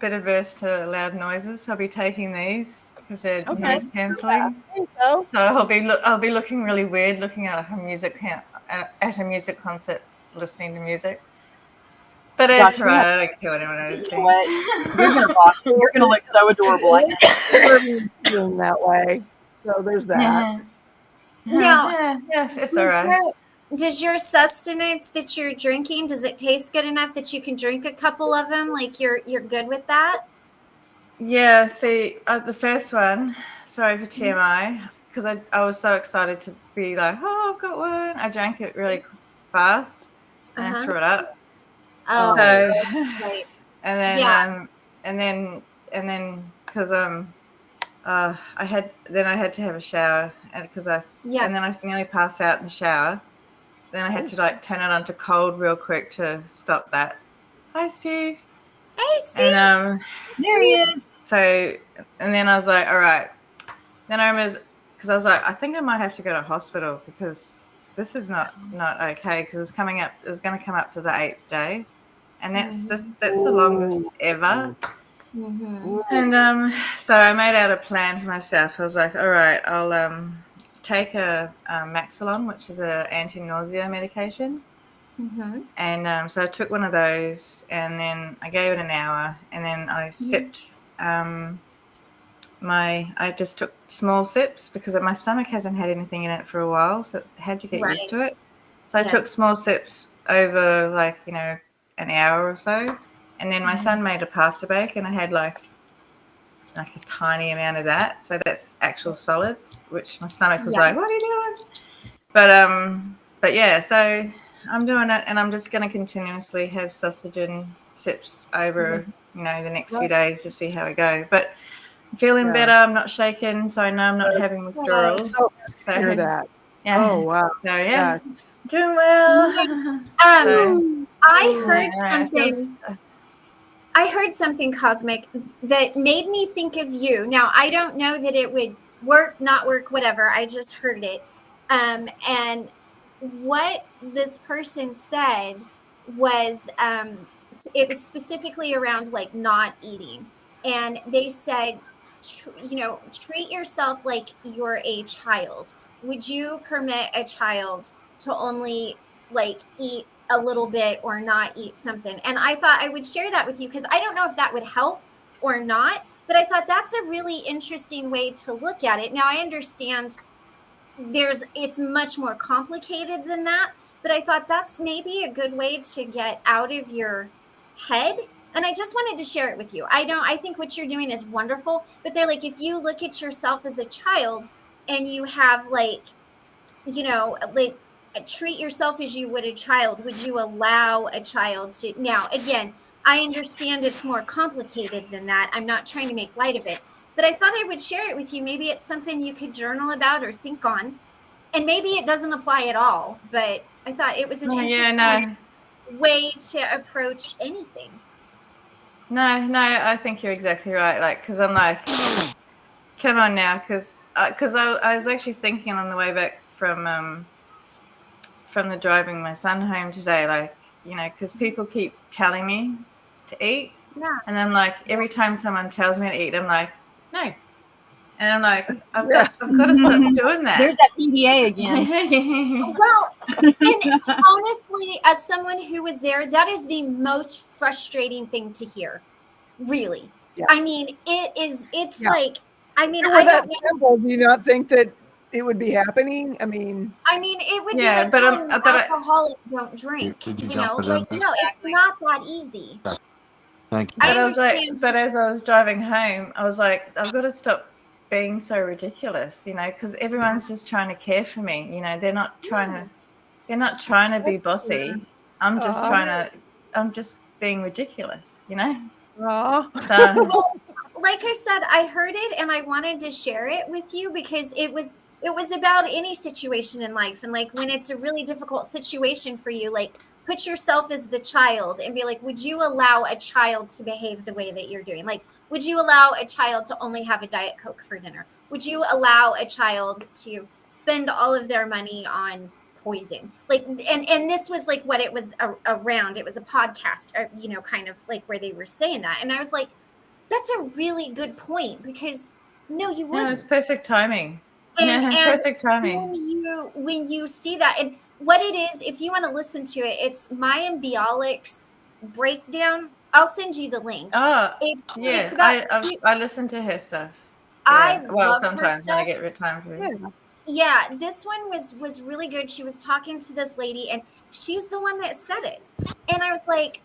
averse to loud noises. So I'll be taking these because they're noise cancelling. So I'll be looking really weird looking at a music concert, listening to music. But it's right. I don't care what anyone thinks. You're gonna rock. You're gonna look so adorable. I can feeling that way. So there's that. Now, it's all right. Does your sustenance that you're drinking, does it taste good enough that you can drink a couple of them? Like you're good with that? Yeah. See, the first one. Sorry for TMI, because I was so excited to be like, oh, I've got one. I drank it really fast and I threw it up. Oh, so right. and then because I had to have a shower and and then I nearly passed out in the shower. So then I had to turn it onto cold real quick to stop that. Hi, Steve. Hey, Steve. And there he is. So and then I was like, all right. Then I remember because I was like, I think I might have to go to hospital because this is not okay because it was going to come up to the 8th day, and that's the longest ever. Mhm. And so I made out a plan for myself. I was like, all right, I'll take a Maxilon, which is a anti-nausea medication. Mhm. And so I took one of those, and then I gave it an hour, and then I sipped I just took small sips because my stomach hasn't had anything in it for a while, so I had to get used to Right. it. So I took Yes. small sips over like, an hour or so. And then my son made a pasta bake, and I had like a tiny amount of that. So that's actual solids, which my stomach was Yeah. like, "What are you doing?" But yeah, so I'm doing it, and I'm just going to continuously have sausage and sips over, the next few days to see how I go. But I'm feeling Yeah. better. I'm not shaking, so I know I'm not having So withdrawals. happy to hear that. Yeah. Oh, wow. So yeah, Gosh. doing well. So I yeah, heard it feels. something. I heard something cosmic that made me think of you. Now, I don't know that it would work, not work, whatever. I just heard it. And what this person said was it was specifically around like not eating. And they said, treat yourself like you're a child. Would you permit a child to only like eat a little bit or not eat something? And I thought I would share that with you because I don't know if that would help or not, but I thought that's a really interesting way to look at it. Now I understand it's much more complicated than that, but I thought that's maybe a good way to get out of your head. And I just wanted to share it with you. I think what you're doing is wonderful, but they're like, if you look at yourself as a child and you have like, like treat yourself as you would a child, would you allow a child to? Now again, I understand it's more complicated than that. I'm not trying to make light of it, but I thought I would share it with you. Maybe it's something you could journal about or think on, and maybe it doesn't apply at all, but I thought it was an Oh, yeah, interesting no. way to approach anything. No, I think you're exactly right. Like, because I'm like, come on now, because I was actually thinking on the way back from the driving my son home today, like, because people keep telling me to eat, Yeah. and I'm like, every time someone tells me to eat, I'm like, no, and I'm like, I've Yeah. got to stop doing There's that. that PDA again. Well, and honestly, as someone who was there, that is the most frustrating thing to hear. Really. Yeah. I mean, it's Yeah. like, I mean, If it I were that don't know. simple, do you not think that it would be happening? I mean, It would be Yeah, like but telling an but alcoholic don't drink, Did you jump for like, them? no, it's not that easy. Thank you. I I was like, understand. but as I was driving home, I was like, I've got to stop being so ridiculous, because everyone's just trying to care for me. They're not trying to. They're not trying to be that's bossy. I'm just Aw. I'm just being ridiculous. Aw. So Well, like I said, I heard it and I wanted to share it with you because it was about any situation in life. And like when it's a really difficult situation for you, like put yourself as the child and be like, would you allow a child to behave the way that you're doing? Like, would you allow a child to only have a Diet Coke for dinner? Would you allow a child to spend all of their money on poison? Like, and this was like what it was around. It was a podcast, or, kind of like where they were saying that. And I was like, that's a really good point because no, you yeah, it's wouldn't. perfect timing. And Perfect timing. when you see that, and what it is, if you want to listen to it, it's Mayan Bialik's breakdown. I'll send you the link. Oh, It's yeah. about I listen to her stuff. I Yeah. Well, love her sometimes when I stuff. get time for Yeah. it. Yeah, this one was really good. She was talking to this lady, and she's the one that said it, and I was like,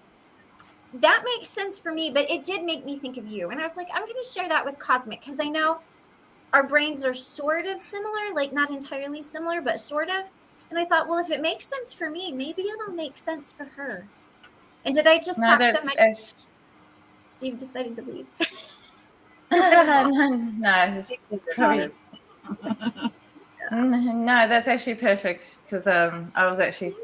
that makes sense for me, but it did make me think of you. And I was like, I'm going to share that with Cosmic because I know our brains are sort of similar, like not entirely similar, but sort of. And I thought, well, if it makes sense for me, maybe it'll make sense for her. And did I just No, talk so that's much? Steve decided to leave. no, probably. No, that's actually perfect because I was actually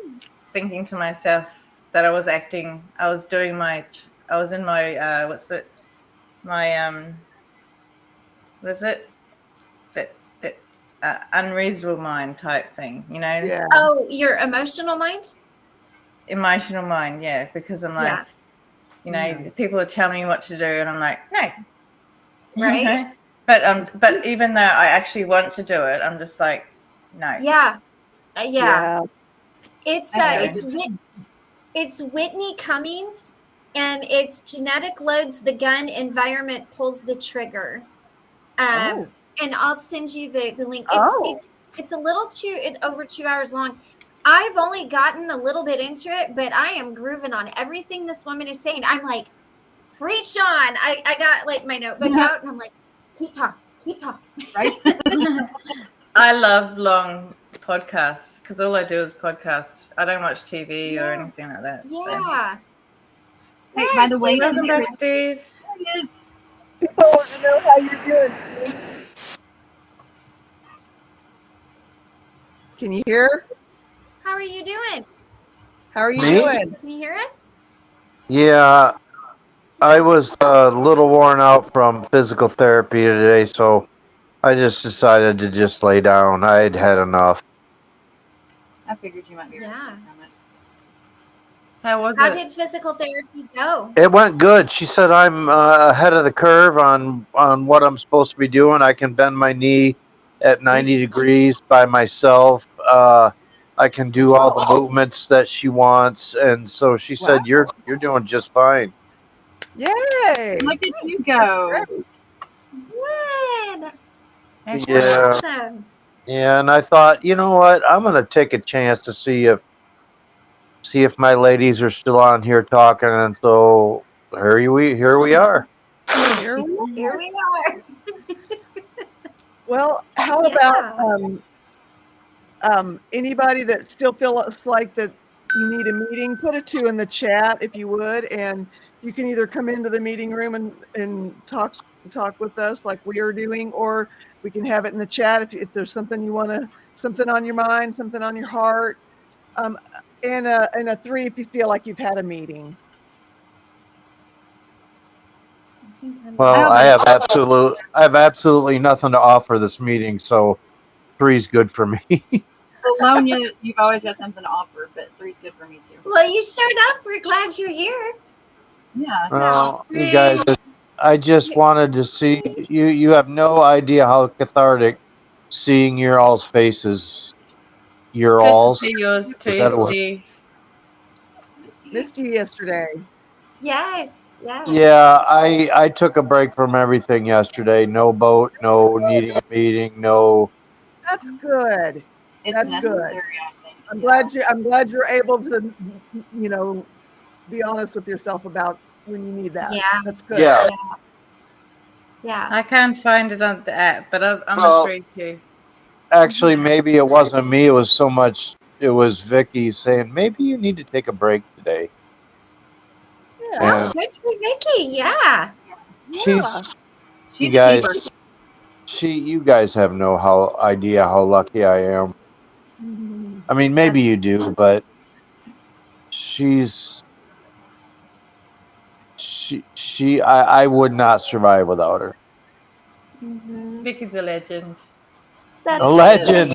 thinking to myself that I was in my what is it, that unreasonable mind type thing, Yeah. Oh, your emotional mind? emotional mind, yeah, because I'm like, Yeah. You know, people are telling me what to do, and I'm like, no. Right? But even though I actually want to do it, I'm just like, no. Yeah. Yeah. Yeah. It's I it's Whitney Cummings, and it's genetic loads the gun, environment pulls the trigger. Oh. And I'll send you the link. Oh. It's a little over 2 hours long. I've only gotten a little bit into it, but I am grooving on everything this woman is saying. I'm like, preach on. I got like my notebook out, and I'm like, keep talking. Right? I love long podcasts because all I do is podcasts. I don't watch TV or Yeah. anything like that. So. Yeah. Hey, by the way, Welcome back, Steve. There he is. People want to know how you're doing, Steve. Can you hear? How are you doing? How are you Me? doing? Can you hear us? Yeah, I was a little worn out from physical therapy today, so I just decided to just lay down. I had had enough. I figured you might be. Yeah. How was How it? did physical therapy go? It went good. She said I'm ahead of the curve on what I'm supposed to be doing. I can bend my knee at 90 degrees by myself. I can do all the movements that she wants, and so she said you're doing just fine. Yay! Look at you go. Good. Yeah. Awesome. Yeah, and I thought, you know what? I'm gonna take a chance to see if my ladies are still on here talking, and so here we are. Here we Here we are. Well, how Yeah. about anybody that still feels like that you need a meeting? Put a 2 in the chat if you would, and you can either come into the meeting room and talk with us like we are doing, or we can have it in the chat if there's something you want to, something on your mind, something on your heart. And a 3 if you feel like you've had a meeting. Well, I have absolutely nothing to offer this meeting, so 3's good for me. Alone, you've always got something to offer, but 3's good for me too. Well, you showed up. We're glad you're here. Yeah. Well, you guys, I just wanted to see you. You have no idea how cathartic seeing your all's faces. Your It's good to all's. see yours too, That was- Steve. Missed you yesterday. Yes. Yes. Yeah, I took a break from everything yesterday. No boat, no needing a meeting, no. That's good. It's That's good. necessary, I think. I'm glad you're able to, you know, be honest with yourself about when you need that. Yeah. That's good. Yeah. Yeah. I can't find it on the app, but I'm Well, a 3 too. Actually, maybe it wasn't me. It was Vicky saying maybe you need to take a break today. Yeah. Oh, good for Vicky. Yeah. Yeah. She's You a guys, keeper. you guys have no idea how lucky I am. I mean, maybe you do, but I would not survive without her. Vicky's a legend. That's A legend.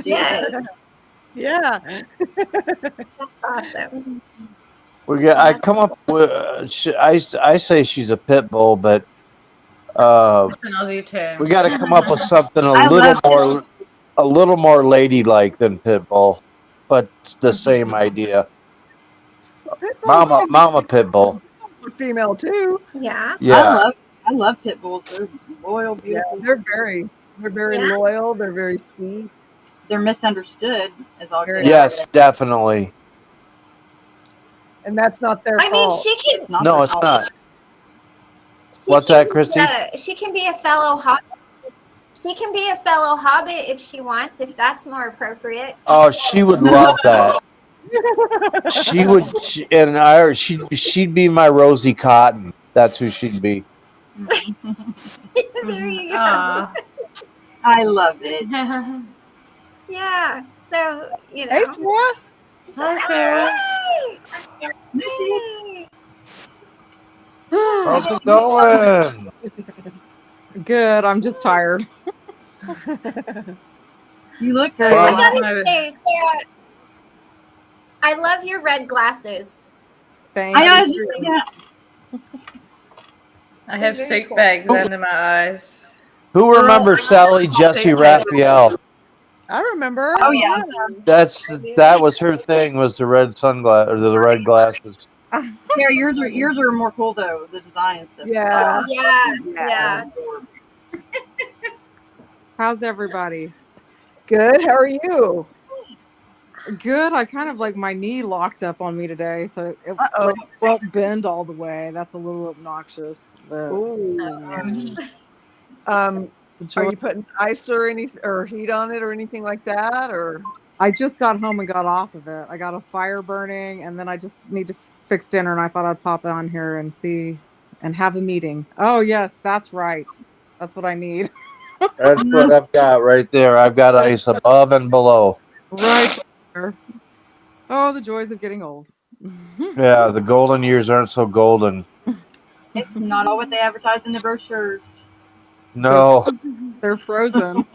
Yes. Yeah. That's awesome. I come up with. I say she's a pit bull, but It's an Aussie term. we got to come up with something I love a little more ladylike than pit bull, but it's the same idea. Mama pit bull. We're female too. Yeah. Yeah. I love pit bulls. They're loyal, Yeah, beautiful. they're very Yeah. loyal. They're very sweet. They're misunderstood as all Very- get Yes, out. definitely. And that's not their I mean, fault. she can. It's not No, their it's fault. not. She What's can that, be Christy? She can be a fellow hobbit. She can be a fellow hobbit if she wants, if that's more appropriate. Oh, she would love that. She would, she'd be my Rosie Cotton. That's who she'd be. There you go. Aw. I love it. Yeah. So, you know. Hey, Sarah. Hi, Sarah. Hi. There she is. How's it going? Good. I'm just tired. You look So, great. I Well, gotta say, Sarah, I love your red glasses. Thank I know. I was you. just thinking. I have Very suit cool. bags under my eyes. Who remembers Sally Jesse Raphael? I remember. Oh yeah. That was her thing, was the red sunglass or the red glasses. Yeah, yours are more cool though. The design and stuff. Yeah. Yeah. How's everybody? Good. How are you? Good. I kind of like my knee locked up on me today, so it Uh-oh. like, won't bend all the way. That's a little obnoxious. But Ooh. the Are joy- you putting ice or anything or heat on it or anything like that? Or I just got home and got off of it. I got a fire burning, and then I just need to fix dinner. And I thought I'd pop on here and see and have a meeting. Oh yes, that's right. That's what I need. That's what I've got right there. I've got ice above and below. Right there. Oh, the joys of getting old. Yeah, the golden years aren't so golden. It's not all what they advertise in the brochures. No. They're frozen.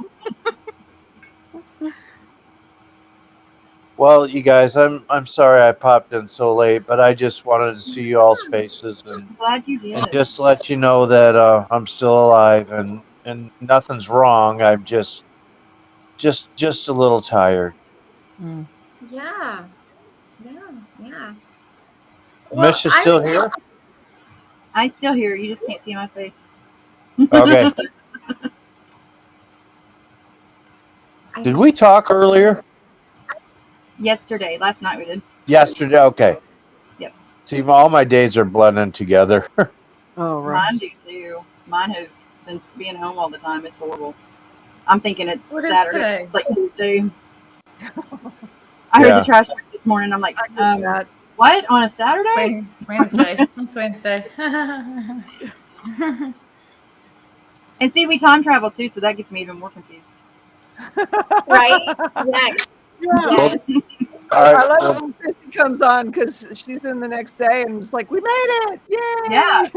Well, you guys, I'm sorry I popped in so late, but I just wanted to see you all's faces and I'm glad you did. just let you know that I'm still alive and nothing's wrong. I'm just a little tired. Mm. Yeah. Miss is still here? I still hear you. Just can't see my face. Okay. Did we talk earlier? Yesterday, last night we did. Yesterday? Okay. Yep. See, all my days are blending together. Oh, right. Mine do too. Mine have, since being home all the time, it's horrible. I'm thinking it's What is Saturday, today? like Tuesday. I heard Yeah. the trash truck this morning. I'm like, that. what, on a Saturday? Wednesday. It's Wednesday. And see, we time travel too, so that gets me even more confused. Right? Yes. Yes. All I right. love Well, when Chrissy comes on because she's in the next day and it's like, we made it. Yay. Yeah.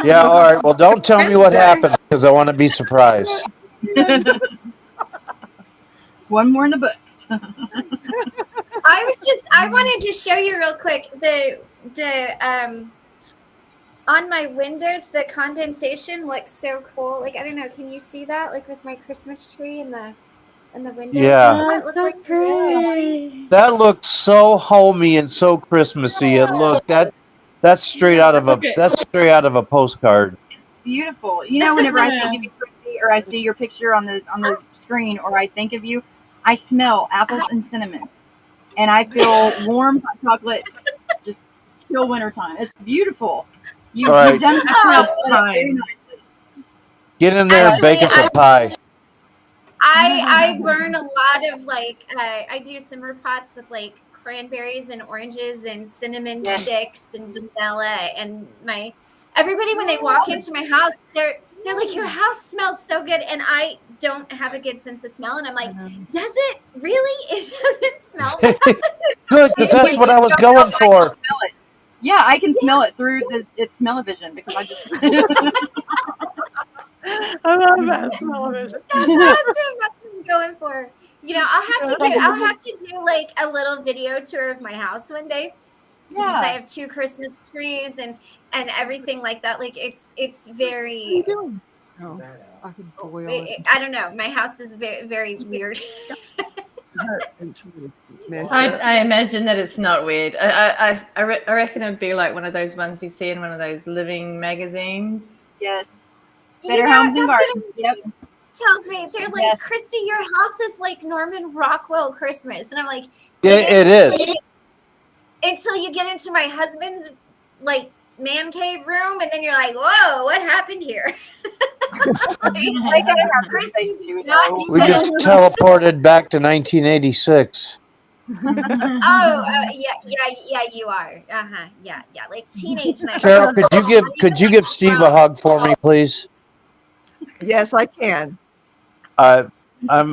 yeah, all right. Well, don't tell me what happened because I want to be surprised. One more in the books. I wanted to show you real quick the on my windows, the condensation looks so cool. Like, I don't know, can you see that? Like with my Christmas tree in the windows. Yeah. Doesn't that look like a Christmas tree? That looks so homey and so Christmassy. It looked that's straight out of a postcard. Beautiful. You know, whenever I think of you, Christy, or I see your picture on the screen, or I think of you, I smell apples and cinnamon, and I feel warm hot chocolate, just chill wintertime. It's beautiful. You've All done right. that very nicely. Get in there and bake us a pie. I burn a lot of I do simmer pots with like cranberries and oranges and cinnamon sticks and vanilla, and everybody when they walk into my house, they're like, your house smells so good, and I don't have a good sense of smell, and I'm like, does it really? It doesn't smell bad. Good, because that's what I was going for. Yeah, I can smell it through its smell-o-vision because I just. I love that smell-o-vision. That's awesome. That's what I'm going for. You know, I'll have to do like a little video tour of my house one day. Because I have 2 Christmas trees and everything like that. Like it's very. Oh, I could boil it. I don't know. My house is very, very weird. I imagine that it's not weird. I reckon it'd be like one of those ones you see in one of those living magazines. Yes. Better Homes and Gardens. Yep. Tells me they're like, Christy, your house is like Norman Rockwell Christmas, and I'm like, It is. Until you get into my husband's like man cave room, and then you're like, whoa, what happened here? I gotta have Christy do not do We just teleported back to 1986. yeah, you are. Yeah, like teenage night. Carol, could you give Steve a hug for me, please? Yes, I can. I'm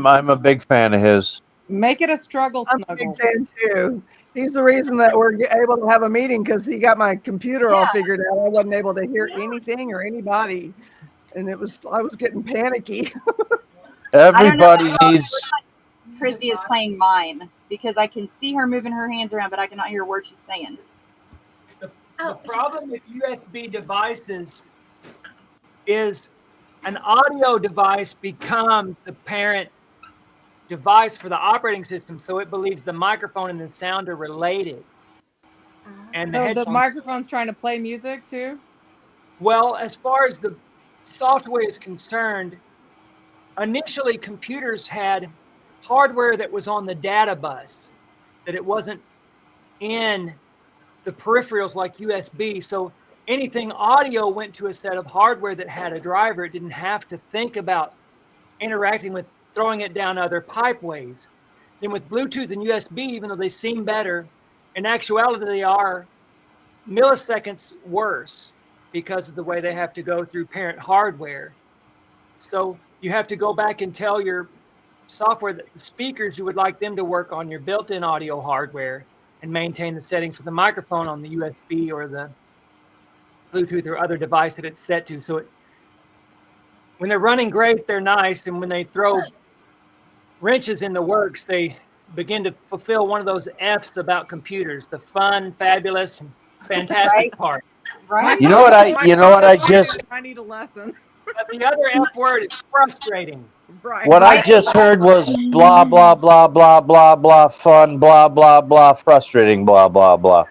a big fan of his. Make it a struggle I'm a snuggle. big fan too. He's the reason that we're able to have a meeting because he got my computer all figured out. I wasn't able to hear anything or anybody, and I was getting panicky. Everybody needs. Christy is playing mine because I can see her moving her hands around, but I cannot hear a word she's saying. Oh, The problem with USB devices is an audio device becomes the parent device for the operating system, so it believes the microphone and the sound are related. And the Oh, the headphones. microphone's trying to play music too? Well, as far as the software is concerned, initially computers had hardware that was on the data bus, that it wasn't in the peripherals like USB. So anything audio went to a set of hardware that had a driver. It didn't have to think about interacting with throwing it down other pipeways. Then with Bluetooth and USB, even though they seem better, in actuality they are milliseconds worse because of the way they have to go through parent hardware. So you have to go back and tell your software that the speakers, you would like them to work on your built-in audio hardware and maintain the settings for the microphone on the USB or the Bluetooth or other device that it's set to. So when they're running great, they're nice. And when they throw wrenches in the works, they begin to fulfill one of those F's about computers, the fun, fabulous, and fantastic part. Right? You know what I just I need a lesson. But the other F word is frustrating. Right. what I just heard was blah blah blah blah blah blah fun blah blah blah frustrating blah blah blah.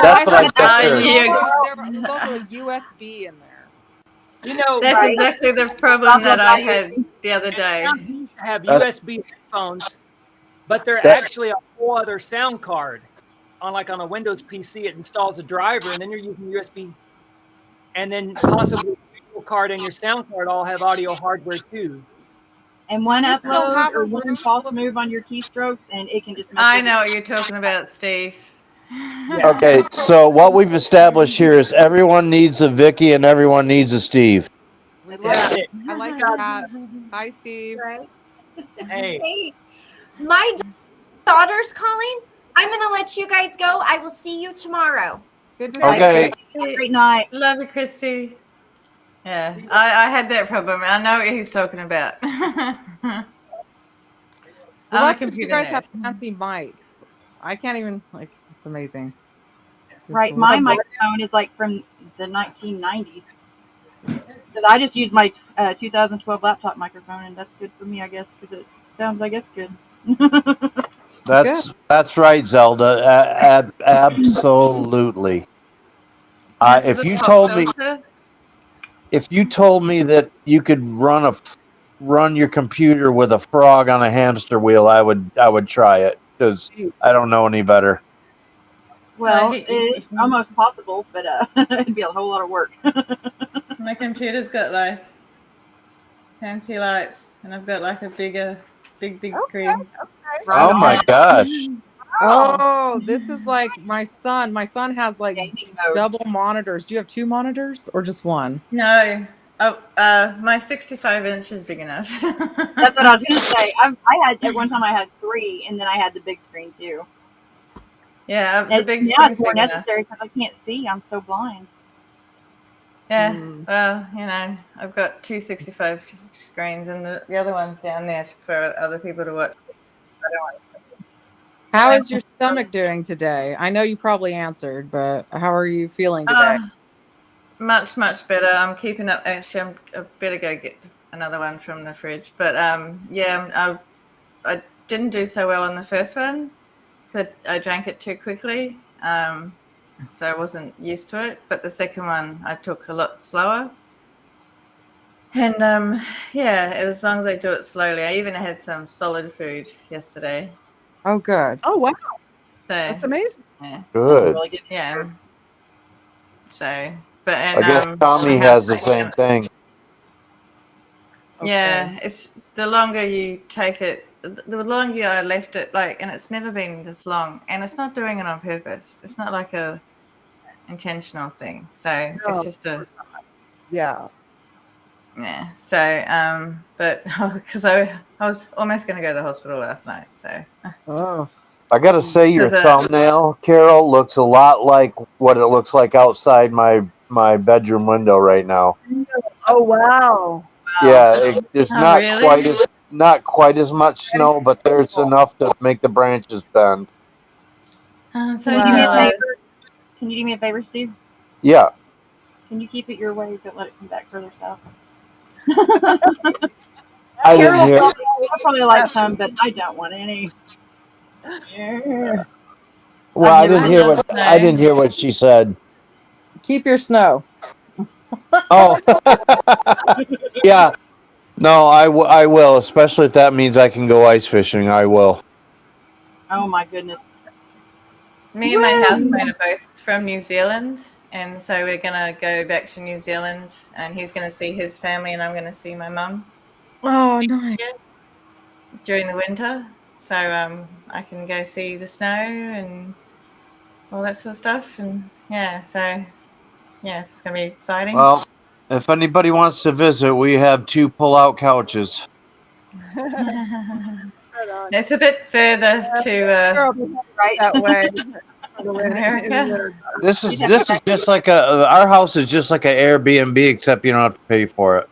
That's what I just heard. There's also a USB in there. You know, That's exactly the problem that I had the other day. Have USB headphones, but they're That- actually a whole other sound card. On a Windows PC, it installs a driver, and then you're using USB, and then possibly a video card and your sound card all have audio hardware too. And one You don't upload have or a one room false full of- move on your keystrokes, and it can just mess I with know what you're talking about, Steve. Okay, so what we've established here is everyone needs a Vicky and everyone needs a Steve. I like That's it. it. I like your hat. Hi, Steve. right. Hey, Hey, my daughter's calling. I'm going to let you guys go. I will see you tomorrow. Good to see Okay. you. Have a great night. Love you, Christy. Yeah, I had that problem. I know what he's talking about. Well, I'm a that's because you computer guys nerd. have fancy mics. I can't even, it's amazing. Right, my microphone is like from the 1990s. So I just use my 2012 laptop microphone, and that's good for me, I guess, because it sounds, I guess, good. That's right, Zelda. Absolutely. This If is a you pop told me filter. that you could run your computer with a frog on a hamster wheel, I would try it because I don't know any better. Well, he- it's almost possible, but it'd be a whole lot of work. My computer's got like fancy lights, and I've got like a big screen. Oh my gosh! Oh, this is like my son. My son has like Gaming mode. double monitors. Do you have two monitors or just one? No, my 65 inch is big enough. That's what I was gonna say. I had at one time I had 3, and then I had the big screen too. Yeah, the And big now screen's it's more big enough. necessary because I can't see. I'm so blind. Yeah, Mm. well, I've got 2 65 screens, and the other one's down there for other people to watch. How is your stomach doing today? I know you probably answered, but how are you feeling today? Much better. I'm keeping up. Actually, I better go get another one from the fridge. But yeah, I didn't do so well on the first one. I drank it too quickly, so I wasn't used to it. But the second one I took a lot slower. And yeah, as long as I do it slowly. I even had some solid food yesterday. Oh, good. Oh, wow. So That's amazing. yeah, Good. Really good. yeah. So, but I and guess Tommy my has the husband- same thing. Yeah, it's the longer you take it, the longer I left it, and it's never been this long, and it's not doing it on purpose. It's not like a intentional thing. So No. it's just a Yeah. yeah. So but because I was almost going to go to the hospital last night. So Oh, I gotta say, your Because, thumbnail, Carol, looks a lot like what it looks like outside my bedroom window right now. Oh, wow. Yeah, there's Oh, not really? quite as much snow, but there's enough to make the branches bend. I'm so Can you do me a jealous. favor? Can you do me a favor, Steve? Yeah. Can you keep it your way? Don't let it come back further south. I didn't Carol hear. I'll probably like some, but I don't want any. Yeah. Well, I've I never didn't hear done what snow. I didn't hear what she said. Keep your snow. Oh, yeah. No, I will, especially if that means I can go ice fishing. I will. Oh my goodness. Me and my housemate are both from New Zealand, and so we're gonna go back to New Zealand, and he's gonna see his family, and I'm gonna see my mum Oh, nice. during the winter. So I can go see the snow and all that sort of stuff, and yeah, so yeah, it's gonna be exciting. Well, if anybody wants to visit, we have 2 pull-out couches. It's a bit further to Right. That way. America. This is just like our house is just like an Airbnb, except you don't have to pay for it.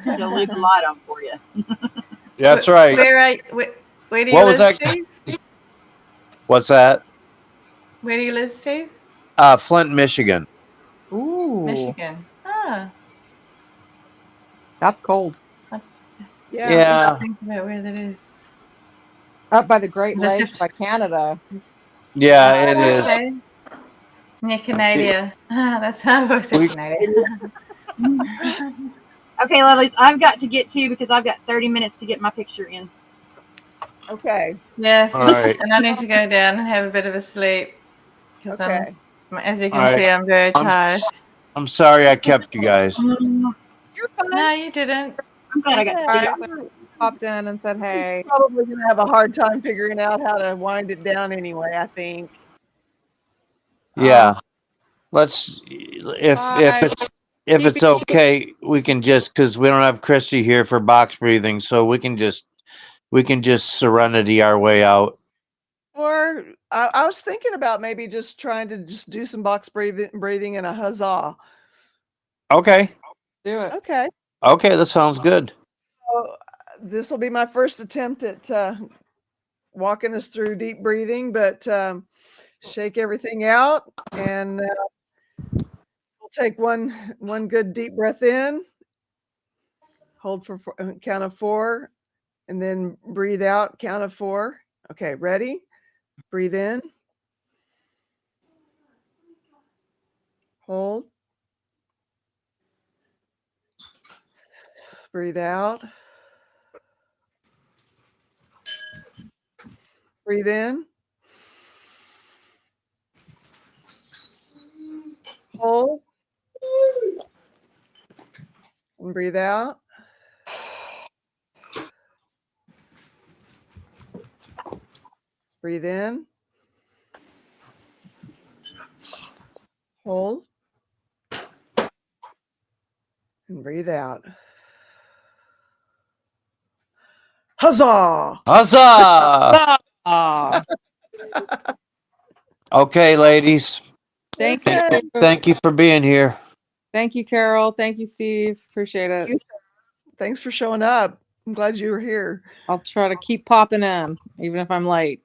They'll leave the light on for you. That's right. Where do you What was live, that? Steve? What's that? Where do you live, Steve? Flint, Michigan. Ooh, Michigan. Ah, that's cold. Yeah. Yeah. think about where that is. Up by the Great Let's Lakes just- by Canada. Yeah, it is. Okay. Near Canada. That's how I said We- Canada. Okay, lovelies, I've got to get to because I've got 30 minutes to get my picture in. Okay. Yes. All right. And I need to go down and have a bit of a sleep because Okay. as you All can right. see, I'm very tired. I'm sorry I kept you guys. You're fine. No, you didn't. I'm glad I got to see Guys, you. I popped in and said, "Hey." Probably gonna have a hard time figuring out how to wind it down anyway, I think. Yeah. Let's if Bye. it's okay, we can just because we don't have Christy here for box breathing, so we can just serenity our way out. Or I was thinking about maybe just trying to just do some box breathing and a huzzah. Okay. Do it. Okay. Okay, that sounds good. So this will be my first attempt at walking us through deep breathing, but shake everything out, and we'll take one good deep breath in, hold for count of 4, and then breathe out, count of 4. Okay, ready? Breathe in, hold, breathe out, breathe in, hold, and breathe out. Breathe in, hold, and breathe out. Huzzah! Huzzah! Ah, Okay, ladies. thank Okay. you. Thank you for being here. Thank you, Carol. Thank you, Steve. Appreciate it. Thanks for showing up. I'm glad you were here. I'll try to keep popping in, even if I'm late.